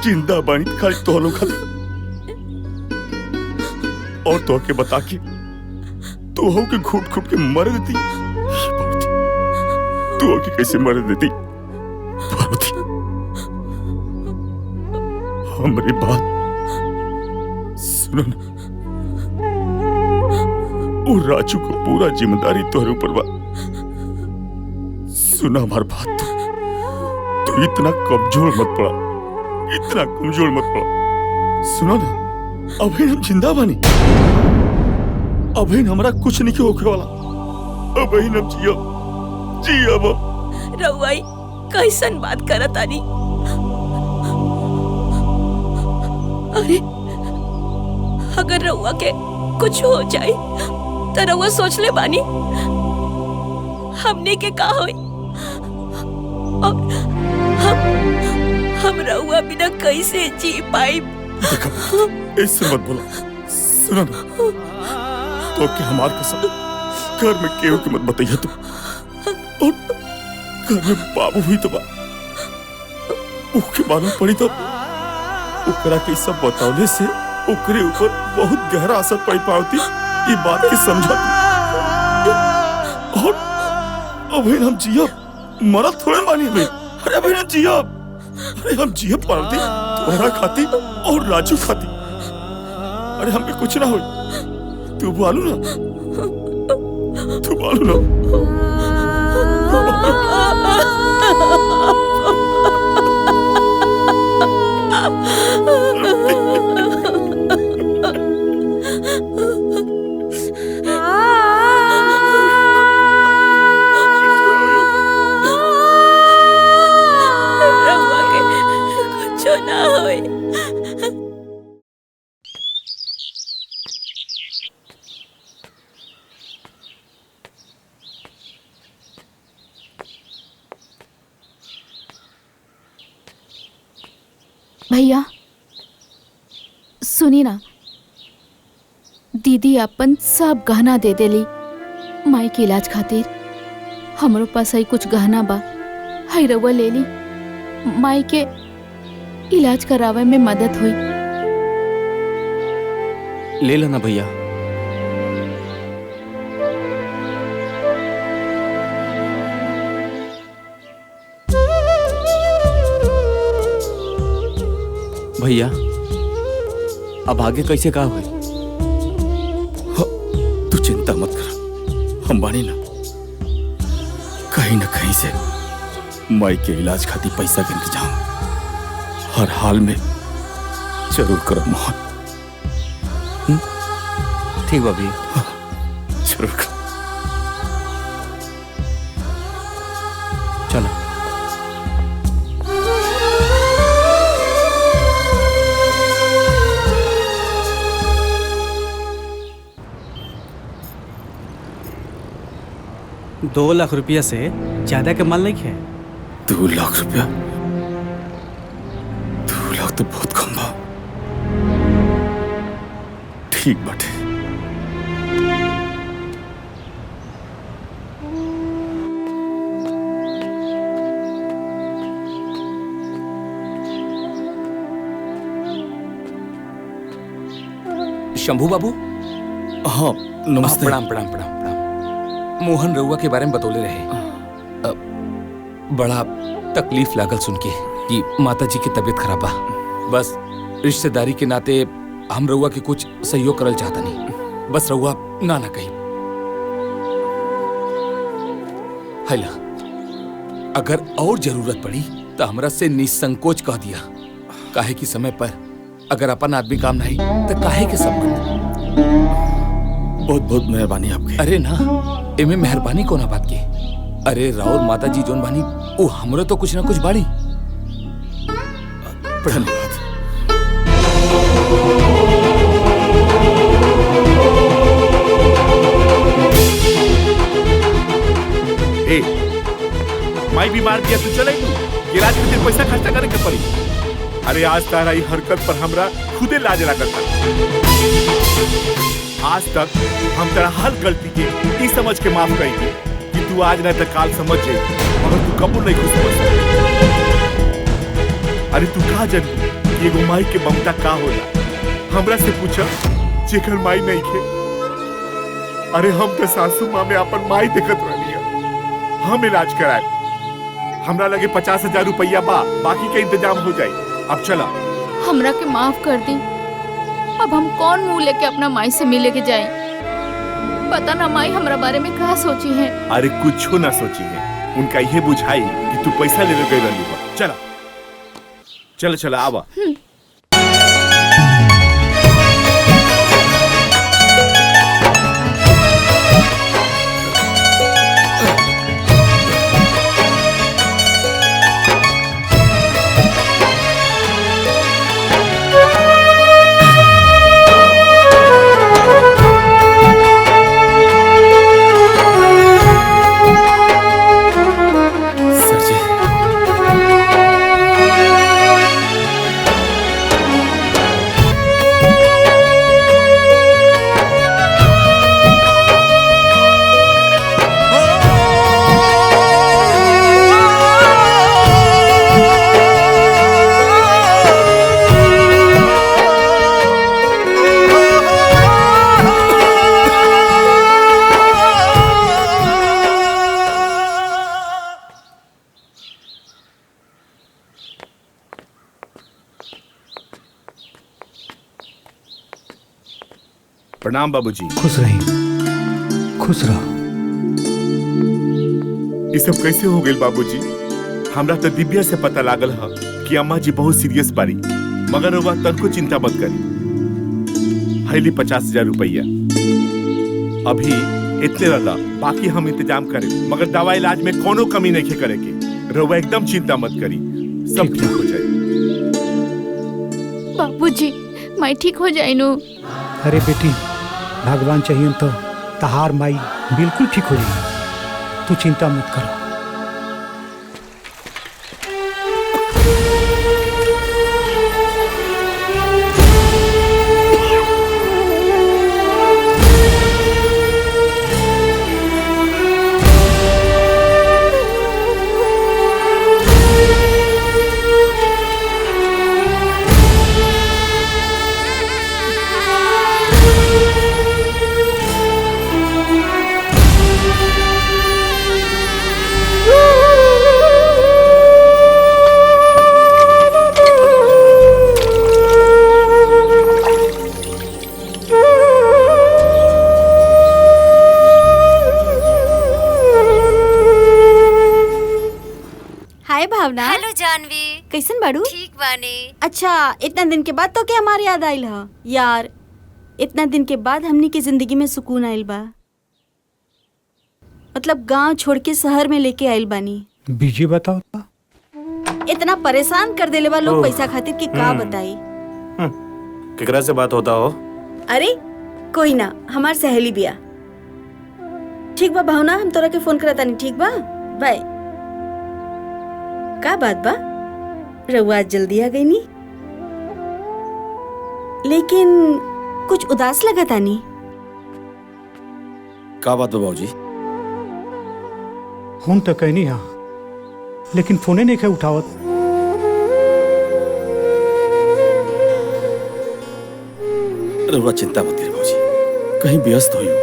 जिंदा बानी खाली तोहलो खाली। और तो के बता के तो हो के घुट घुट के मर देती। तू हो के कैसे मर देती पार्वती? हमारी बात सुनो ना। वो राजू को पूरा जिम्मेदारी तोहरे ऊपर बा। सुना हमार बात, तू इतना कमजोर मत पड़ा, इतना कमजोर मत पड़ा। सुनो ना, अभी हम जिंदा बानी। अभी हमरा कुछ नहीं होके वाला। अभी हम जियो रउआई कैसन बात करतानी? अरे अगर रउआ के कुछ हो जाए तो रउआ सोच ले बानी हमने के का होई? और हम रउआ बिना कैसे जी पाई? ऐसे मत बोला। सुनो ना, तो क्या हमार कसम घर में केहू की मत बताइए तू। और घर में बाबू हुई तो ओके मालूम पड़ी तो ओकरा के सब बतावले से ओकरे ऊपर बहुत गहरा असर पड़ी पावती। ये बात की समझा तू। और अभी हम जियो मरा थोड़े मानी भाई। अरे अभी हम जियो, अरे हम जियो पावती तुम्हारा खाती और राजू खाती। अरे हम भी कुछ ना हो। तू बोलू ना, तू बोलू ना। भैया सुनिए ना, दीदी अपन सब गहना दे देली माई के इलाज खातिर। हमरो पास ही कुछ गहना बा, हई रउआ ले ली, माई के इलाज करावे में मदद हुई। ले लो ना भैया। भैया अब आगे कैसे का हुई? तू चिंता मत कर, हम बानी ना कहीं से माई के इलाज खातिर पैसा के इंतजाम हर हाल में जरूर करो मोहन। ठीक बा भैया, जरूर कर। चलो। दो लाख रुपया से ज्यादा के माल नहीं है। 2 लाख रुपया? 2 लाख तो बहुत कम बा। ठीक बाटे। शंभू बाबू। हाँ नमस्ते। प्रणाम प्रणाम प्रणाम। मोहन रउआ के बारे में बतौले रहे। बड़ा तकलीफ लागल सुन के कि माता जी की तबीयत खराब बा। बस रिश्तेदारी के नाते हम रउआ के कुछ सहयोग करल चाहता नहीं। बस रउआ ना कही। हैला, अगर और जरूरत पड़ी तो हमरा से निसंकोच कह दिया। काहे की समय पर अगर अपन आदमी काम नहीं तो काहे के संबंध। बहुत बहुत मेहरबानी आपकी। अरे ना, एमे मेहरबानी कोना बात की। अरे राउर माता जी जोन बानी वो हमरो तो कुछ ना कुछ बाड़ी। धन्यवाद। ए, माई बीमार दिया तू चले इलाज के लिए पैसा खर्चा करे के पड़ी। अरे आज तारा ये हरकत पर हमरा खुदे लाज लागत। आज तक हम तेरा हर गलती के ई समझ के माफ करी थी कि तू आज न तो काल समझ जाए, मगर तू कबूल नहीं कुछ समझ। अरे तू कहा जानी कि एगो माई के ममता का होला? हमरा से पूछा जेकर माई नहीं खे। अरे हम तो सासू माँ में अपन माई देखत रहनी है। हम इलाज कराए, हमरा लगे 50,000 रुपया बा, बाकी के इंतजाम हो जाए। अब चला। हमरा के माफ कर दी। अब हम कौन मुंह लेके अपना माई से मिले के जाए? पता ना माई हमरा बारे में क्या सोची है। अरे कुछ ना सोची है, उनका ये बुझाई कि तू पैसा ले गई रही। चला चला चला आवा। प्रणाम बाबूजी। खुश रही, खुश रहो। ये सब कैसे हो गए बाबूजी? हमरा तो दिव्या से पता लागल है कि अम्मा जी बहुत सीरियस बारी, मगर वह तनको चिंता मत करी। हैली 50,000 रुपया अभी इतने रहा, बाकी हम इंतजाम करें, मगर दवा इलाज में कोनो कमी नहीं करे के। रउआ एकदम चिंता मत करी, सब ठीक हो जाए। बाबूजी माई ठीक हो जाए नु। अरे बेटी, भगवान चाहिए तो तहार माई बिल्कुल ठीक हो जाएगी। तू चिंता मत करो। हाय भावना। हेलो जानवी। कैसन बाड़ू? ठीक बानी। अच्छा, इतना दिन के बाद तो क्या हमारे याद आइल ह यार। इतना दिन के बाद हमनी के जिंदगी में सुकून आइल बा। मतलब गांव छोड़ के शहर में लेके आइल बानी। बीजी बताओ। इतना परेशान कर देले बा लोग पैसा खातिर कि का बताई। केकरा से बात होता हो? अरे कोई ना, हमार सहेली बिया। ठीक बा भावना, हम तोरा के फोन करता नहीं। ठीक बा, बाय। का बात बा? रउआ आज जल्दी आ गई नी, लेकिन कुछ उदास लगा तानी। का बात बा बाबूजी? फोन तो कहनी हा, लेकिन फोने नहीं खे उठावत। रउआ चिंता मत करिए बाबूजी, कहीं व्यस्त होइयो,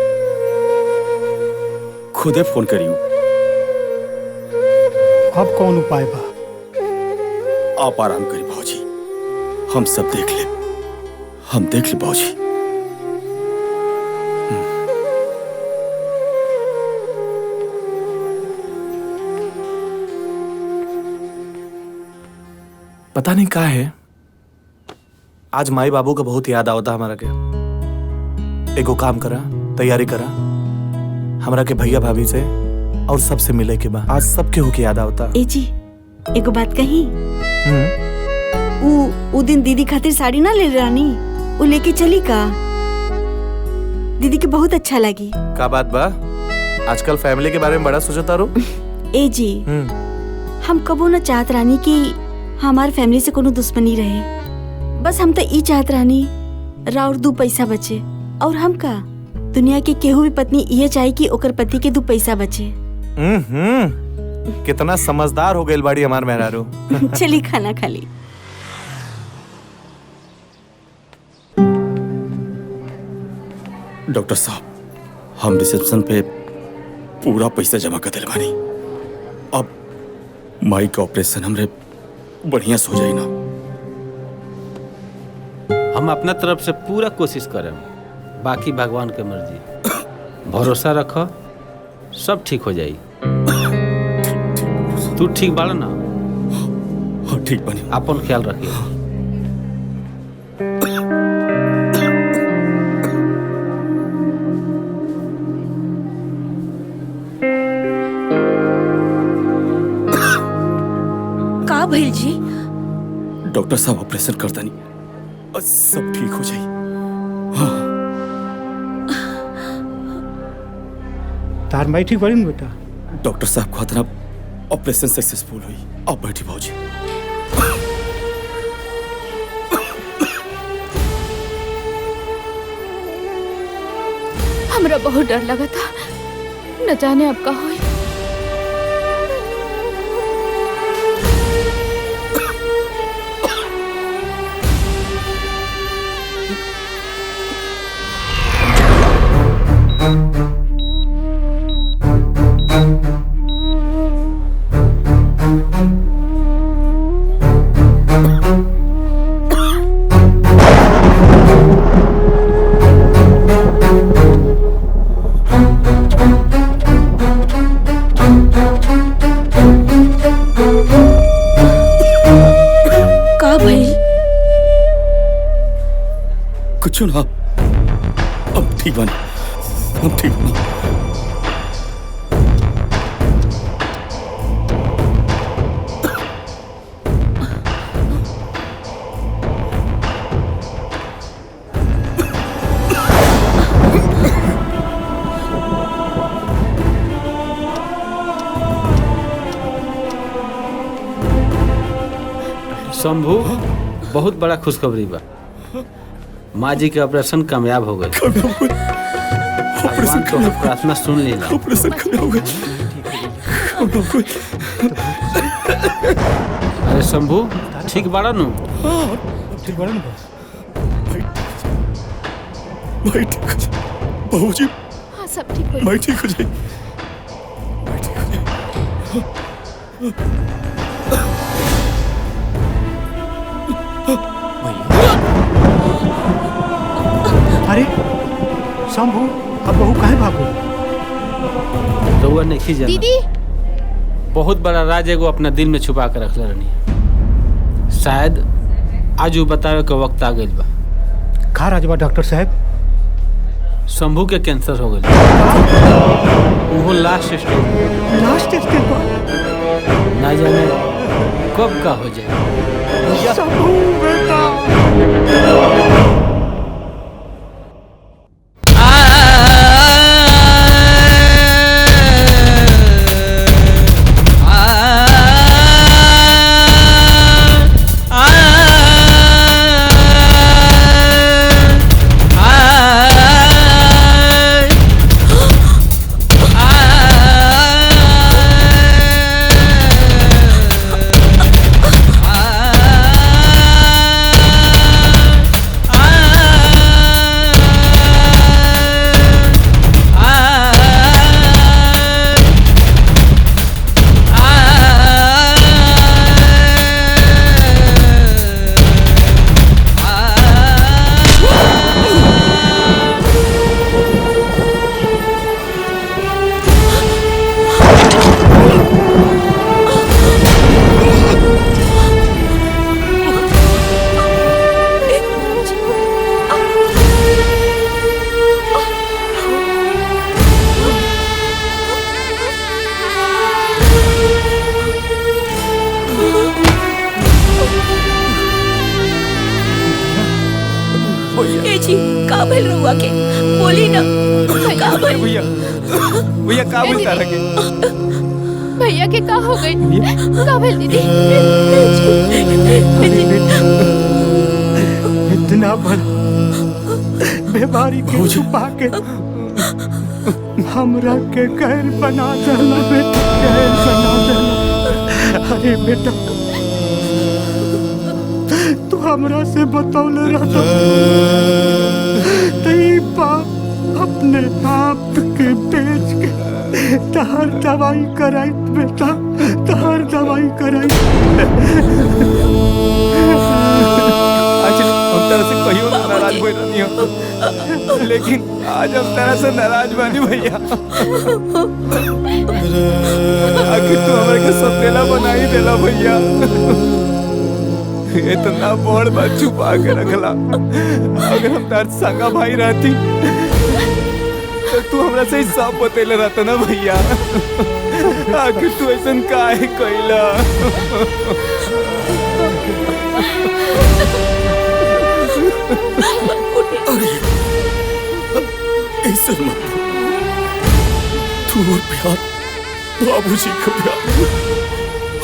खुदे फोन करियो। अब कौन उपाय बा? आप आराम करिए बाबूजी, हम सब देख ले, हम देख ले बाबूजी। पता नहीं का है, आज माई बाबू का बहुत याद आवता हमारा के। एगो काम करा, तैयारी करा, हमरा के भैया भाभी से और सबसे मिले के बाद आज सबके होके याद आवता। ए जी, एगो बात कही। उ दिन दीदी खातिर साड़ी ना ले रानी, उ लेके चली का? दीदी के बहुत अच्छा लगी। का बात बा? आजकल फैमिली के बारे में बड़ा सोचता रो। ए जी, हम कबो न चाहत रानी कि हमार फैमिली से कोनो दुश्मनी रहे। बस हम तो ई चाहत रानी राउर 2 पैसा बचे। और हम का, दुनिया के केहू भी पत्नी ये चाहे कि ओकर पति के 2 पैसा बचे। कितना समझदार हो गई बाड़ी हमार मेहरारू। चली खाना खा ली। डॉक्टर साहब, हम रिसेप्शन पे पूरा पैसा जमा कर दिल बानी। अब माई का ऑपरेशन हमरे बढ़िया सो जाई ना। हम अपना तरफ से पूरा कोशिश करें, बाकी भगवान के मर्जी। भरोसा रखो, सब ठीक हो जाई। तू ठीक बाड़ा ना? हाँ ठीक बानी। अपन ख्याल रखिए। का भइल जी? डॉक्टर साहब ऑपरेशन करता नहीं, बस सब ठीक हो जाए। तार माई ठीक बड़ी बेटा? डॉक्टर साहब कहते ना ऑपरेशन सक्सेसफुल हुई। आप बैठी भाजी। हमरा बहुत डर लगा था, न जाने अब का होई। कुछ ना, अब ठीक बनी, अब ठीक बनी। शंभू, बहुत बड़ा खुशखबरी बा। माँ जी के ऑपरेशन कामयाब हो गए। भगवान तो प्रार्थना सुन लेना। अरे शंभू, ठीक बाड़ा नु? ठीक बाड़ा नु? भाई ठीक हो जाए बाबूजी। हाँ सब ठीक हो भाई ठीक हो जाए। अरे शंभू, अब बहू काहे भागो? रउआ नहीं जाना। दीदी, बहुत बड़ा राज एगो अपना दिल में छुपा के रखले रहनी। शायद आज वो बतावे के वक्त आ गइल बा। का राजबा डॉक्टर साहब? शंभू के कैंसर हो गइल। वो लास्ट स्टेज। लास्ट स्टेज पर? ना जाने कब का हो जाए। शंभू बेटा। भैया का बोलता रखे? भैया के का हो गई? का भेल दीदी? इतना बड़ा बीमारी के छुपा के हमरा के गैर बना देला बेटा, गैर बना देला। अरे बेटा तू हमरा से बतौले रहता तई बाप अपने आप के बेच के तहर दवाई कराई बेटा, तहर दवाई कराई। हम तरह से कहियो नाराज हो रही हो, लेकिन आज हम तरह से नाराज बानी भैया। आखिर तू हमारे के सपेला बना ही देला भैया। इतना बड़ बात छुपा के रखला। अगर हम तार संगा भाई रहती तो तू हमरा से सब बतेले रहता ना भैया। आखिर तू ऐसा काहे कइला? ऐसा मत। तू और प्यार, बाबूजी का प्यार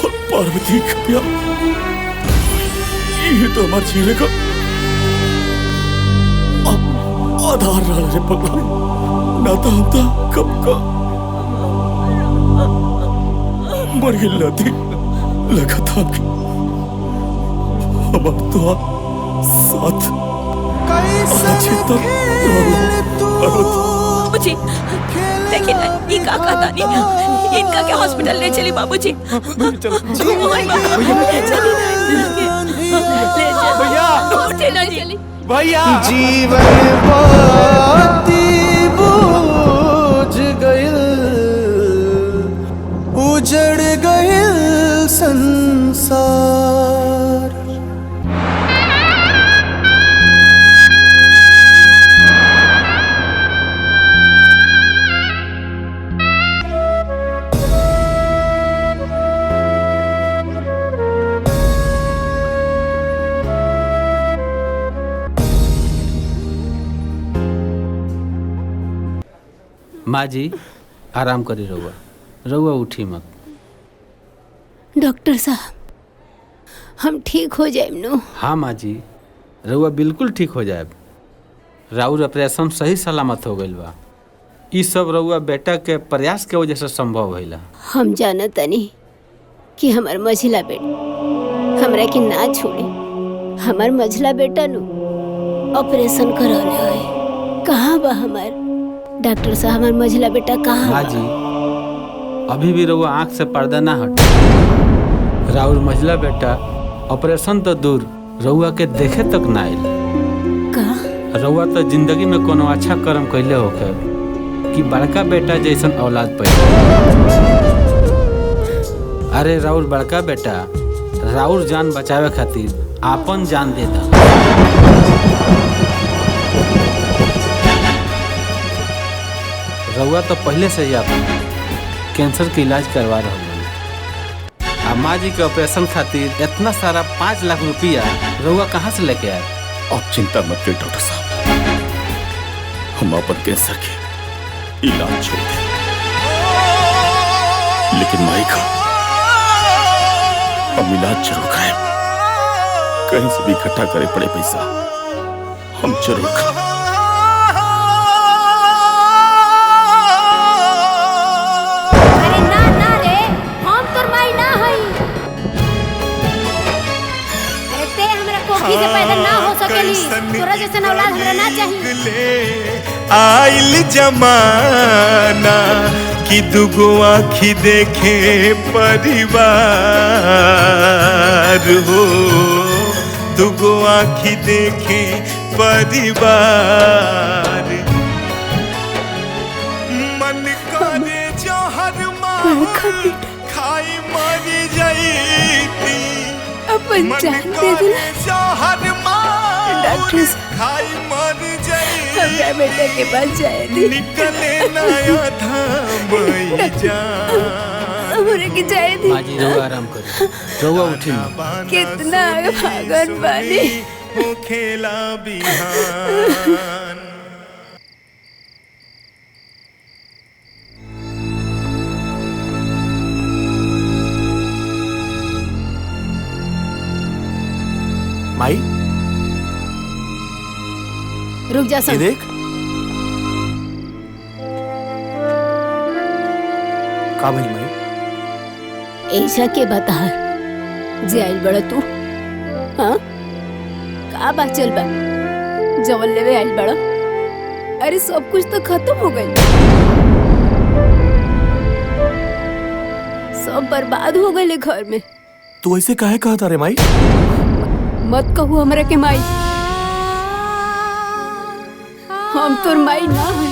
और पार्वती का प्यार, ये तो हमारे जीने का आधार रहा रे पगला। ना तो हम तो कब का मर गिल थी। लगा था कि हमारे तो साथ बाबूजी देखिए ना ये का कहता नहीं, इनका क्या हॉस्पिटल ले चली बाबूजी। भैया जीवन बाती बूझ गइल, उजड़ गइल संसार। माँ जी आराम करी रहुआ, रहुआ उठी मत। डॉक्टर साहब हम ठीक हो जाए नु? हाँ माँ जी रहुआ बिल्कुल ठीक हो जाए। राउर ऑपरेशन सही सलामत हो गइल बा। ई सब रहुआ बेटा के प्रयास के वजह से संभव भइला। हम जानत तनी कि हमार मझिला बेटा हमरा के ना छोड़ी। हमार मझिला बेटा नु ऑपरेशन करौले है। कहाँ बा हमार डॉक्टर साहब? हमार मझिला बेटा कहाँ? माँ जी अभी भी रहुआ आँख से पर्दा ना हट। राउर मझिला बेटा ऑपरेशन तो दूर रहुआ के देखे तक ना आइल। का रहुआ तो जिंदगी में कोनो अच्छा कर्म कैले होके कि बड़का बेटा जैसन औलाद पैदा। अरे राउर बड़का बेटा राउर जान बचावे खातिर आपन जान दे दा। रउआ तो पहले से ही आप कैंसर के इलाज करवा रहे हो। माँ जी के ऑपरेशन खातिर इतना सारा 5 लाख रुपया रउआ कहाँ से लेके आए? आप चिंता मत करिए डॉक्टर साहब, हम अपन कैंसर के इलाज छोड़ दें, लेकिन माई का हम इलाज जरूर कराए। कहीं से भी इकट्ठा करे पड़े पैसा हम जरूर कराएं। अरे ना ना रे, हम तोर माई ना हई। अरे ते हमरा कोखी से पैदा ना हो सकेली, तोरा जैसन औलाद हमरा ना चाहिए। आइल जमाना कि दुगो आँखी देखे परिवार हो, दुगो आँखी देखे परिवार। मन करे जहर मार खाई मर जाईती, अपन जान दे दिला डॉक्टर खाई मर हमरा बेटा के पास जाए दी। निकले नया धाम हमरा के जाए दी। माँ जी रउआ आराम करो, रउआ उठी ना। कितना भागन बानी हो खेला बिहान। माई रुक जा सन। देख का भाई माई ऐसा के बता जे आइल बड़ा तू? हाँ का बात चल बा जवन लेवे आइल बड़ा? अरे सब कुछ तो खत्म हो गई, सब बर्बाद हो गए घर में। तू ऐसे काहे कहता रे माई? मत कहू हमरा के माई, हम तोर माई ना है।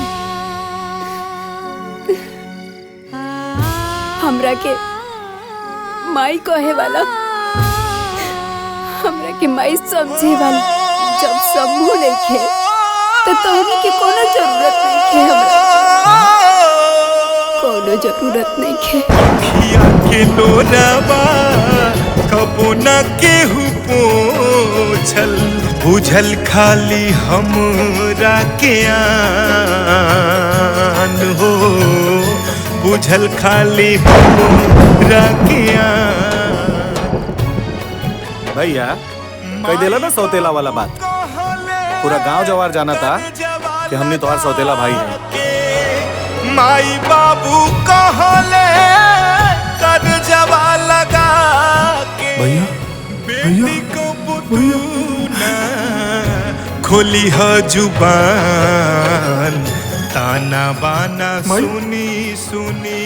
हमरा के माई कहे वाला, हमरा के माई समझे वाला जब समूह नहीं तो तोहनी के कोनो जरूरत नहीं है। हमरा कोनो जरूरत नहीं है। अखिया के लोराबा कबो न केहू पोछल, बुझल खाली हमरा के आन हो, बुझल खाली हमरा के आन। भैया कह देला ना सौतेला वाला बात, पूरा गांव जवार जाना था कि हमने तुम्हारा सौतेला भाई है। माई बाबू कहले कर जवा लगा के भैया बेटी को पुतूना खोली ह जुबान, ताना बाना सुनी सुनी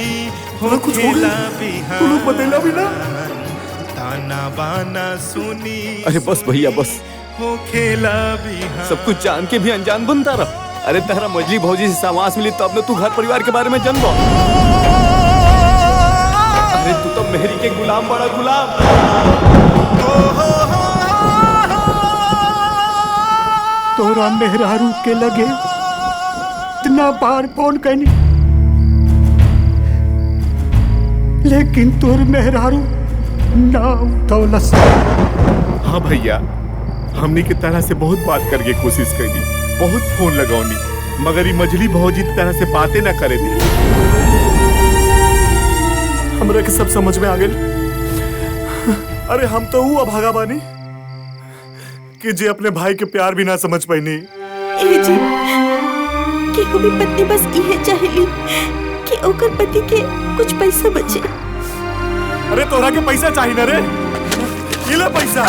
हो खेला बिहान, ताना बाना सुनी। अरे बस भैया बस, हो खेला बिहान। सब कुछ जान के भी अनजान बनता रहा। अरे तेरा मजली भौजी से सामास मिली तब न तू घर परिवार के बारे में जानबो। अरे तू तो मेहरी के गुलाम बड़ा गुलाम। तोरा मेहरारू के लगे इतना बार फोन करनी, लेकिन तोर मेहरारू ना उठौलस। हाँ भैया, हमनी के तरह से बहुत बात करके कोशिश करी, बहुत फोन लगौनी, मगर ये मजली भौजी तरह से बातें ना करे दी। हमरा के सब समझ में आ गए। अरे हम तो वो अभागा बानी कि जे अपने भाई के प्यार भी ना समझ पाईनी। ए जी कि हमें पत्नी बस ये चाहेली कि ओकर पति के कुछ पैसा बचे। अरे तोरा के पैसा चाहिए ना रे, ये ले पैसा।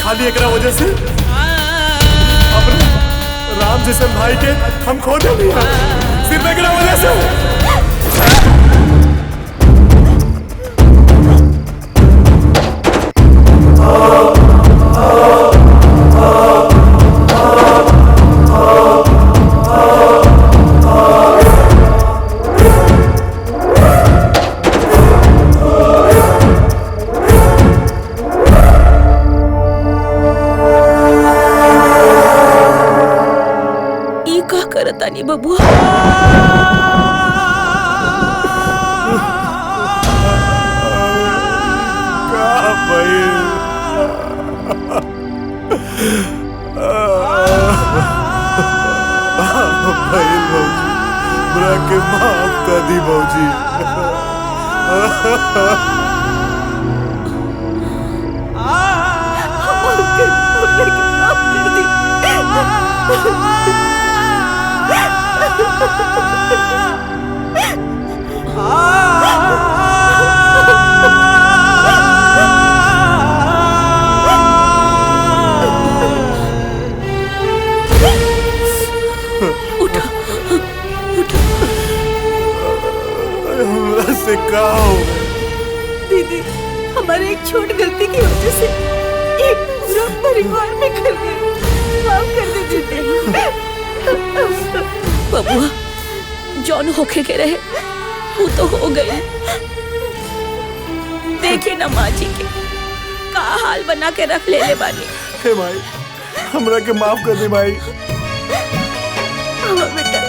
खाली एकरा वजह से अपने राम जैसे भाई के हम खो दे दिया, सिर्फ एकरा वजह से। करतानी बबुआ। बुरा के माफ कर दी भौजी। हमरा से का हो दीदी, हमारे एक छोट गलती की वजह से एक पूरा परिवार में कर गई। माफ कर दीजिए बबुआ, जौन होके के रहे वो तो हो गए। देखिए ना माँ जी के का हाल बना के रख ले बानी। हे माई, हमरा के माफ कर दे माई। हाँ बेटा।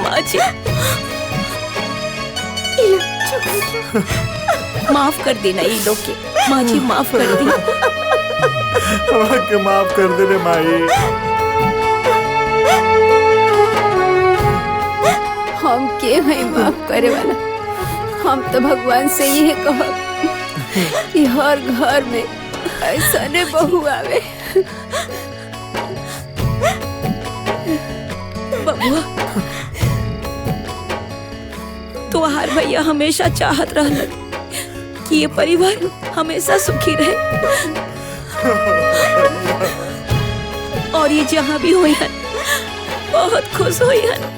माँ जी, माफ कर देना ये लोग के। माँ जी माफ कर दी। हमरा के माफ कर दे रे माई। हम के हैं माफ करे वाला? हम तो भगवान से यही कहब कि हर घर में ऐसा ने बहू आवे। बबुआ, तुम्हार भैया हमेशा चाहत रहलन कि ये परिवार हमेशा सुखी रहे और ये जहाँ भी हुई हन बहुत खुश हुई हन।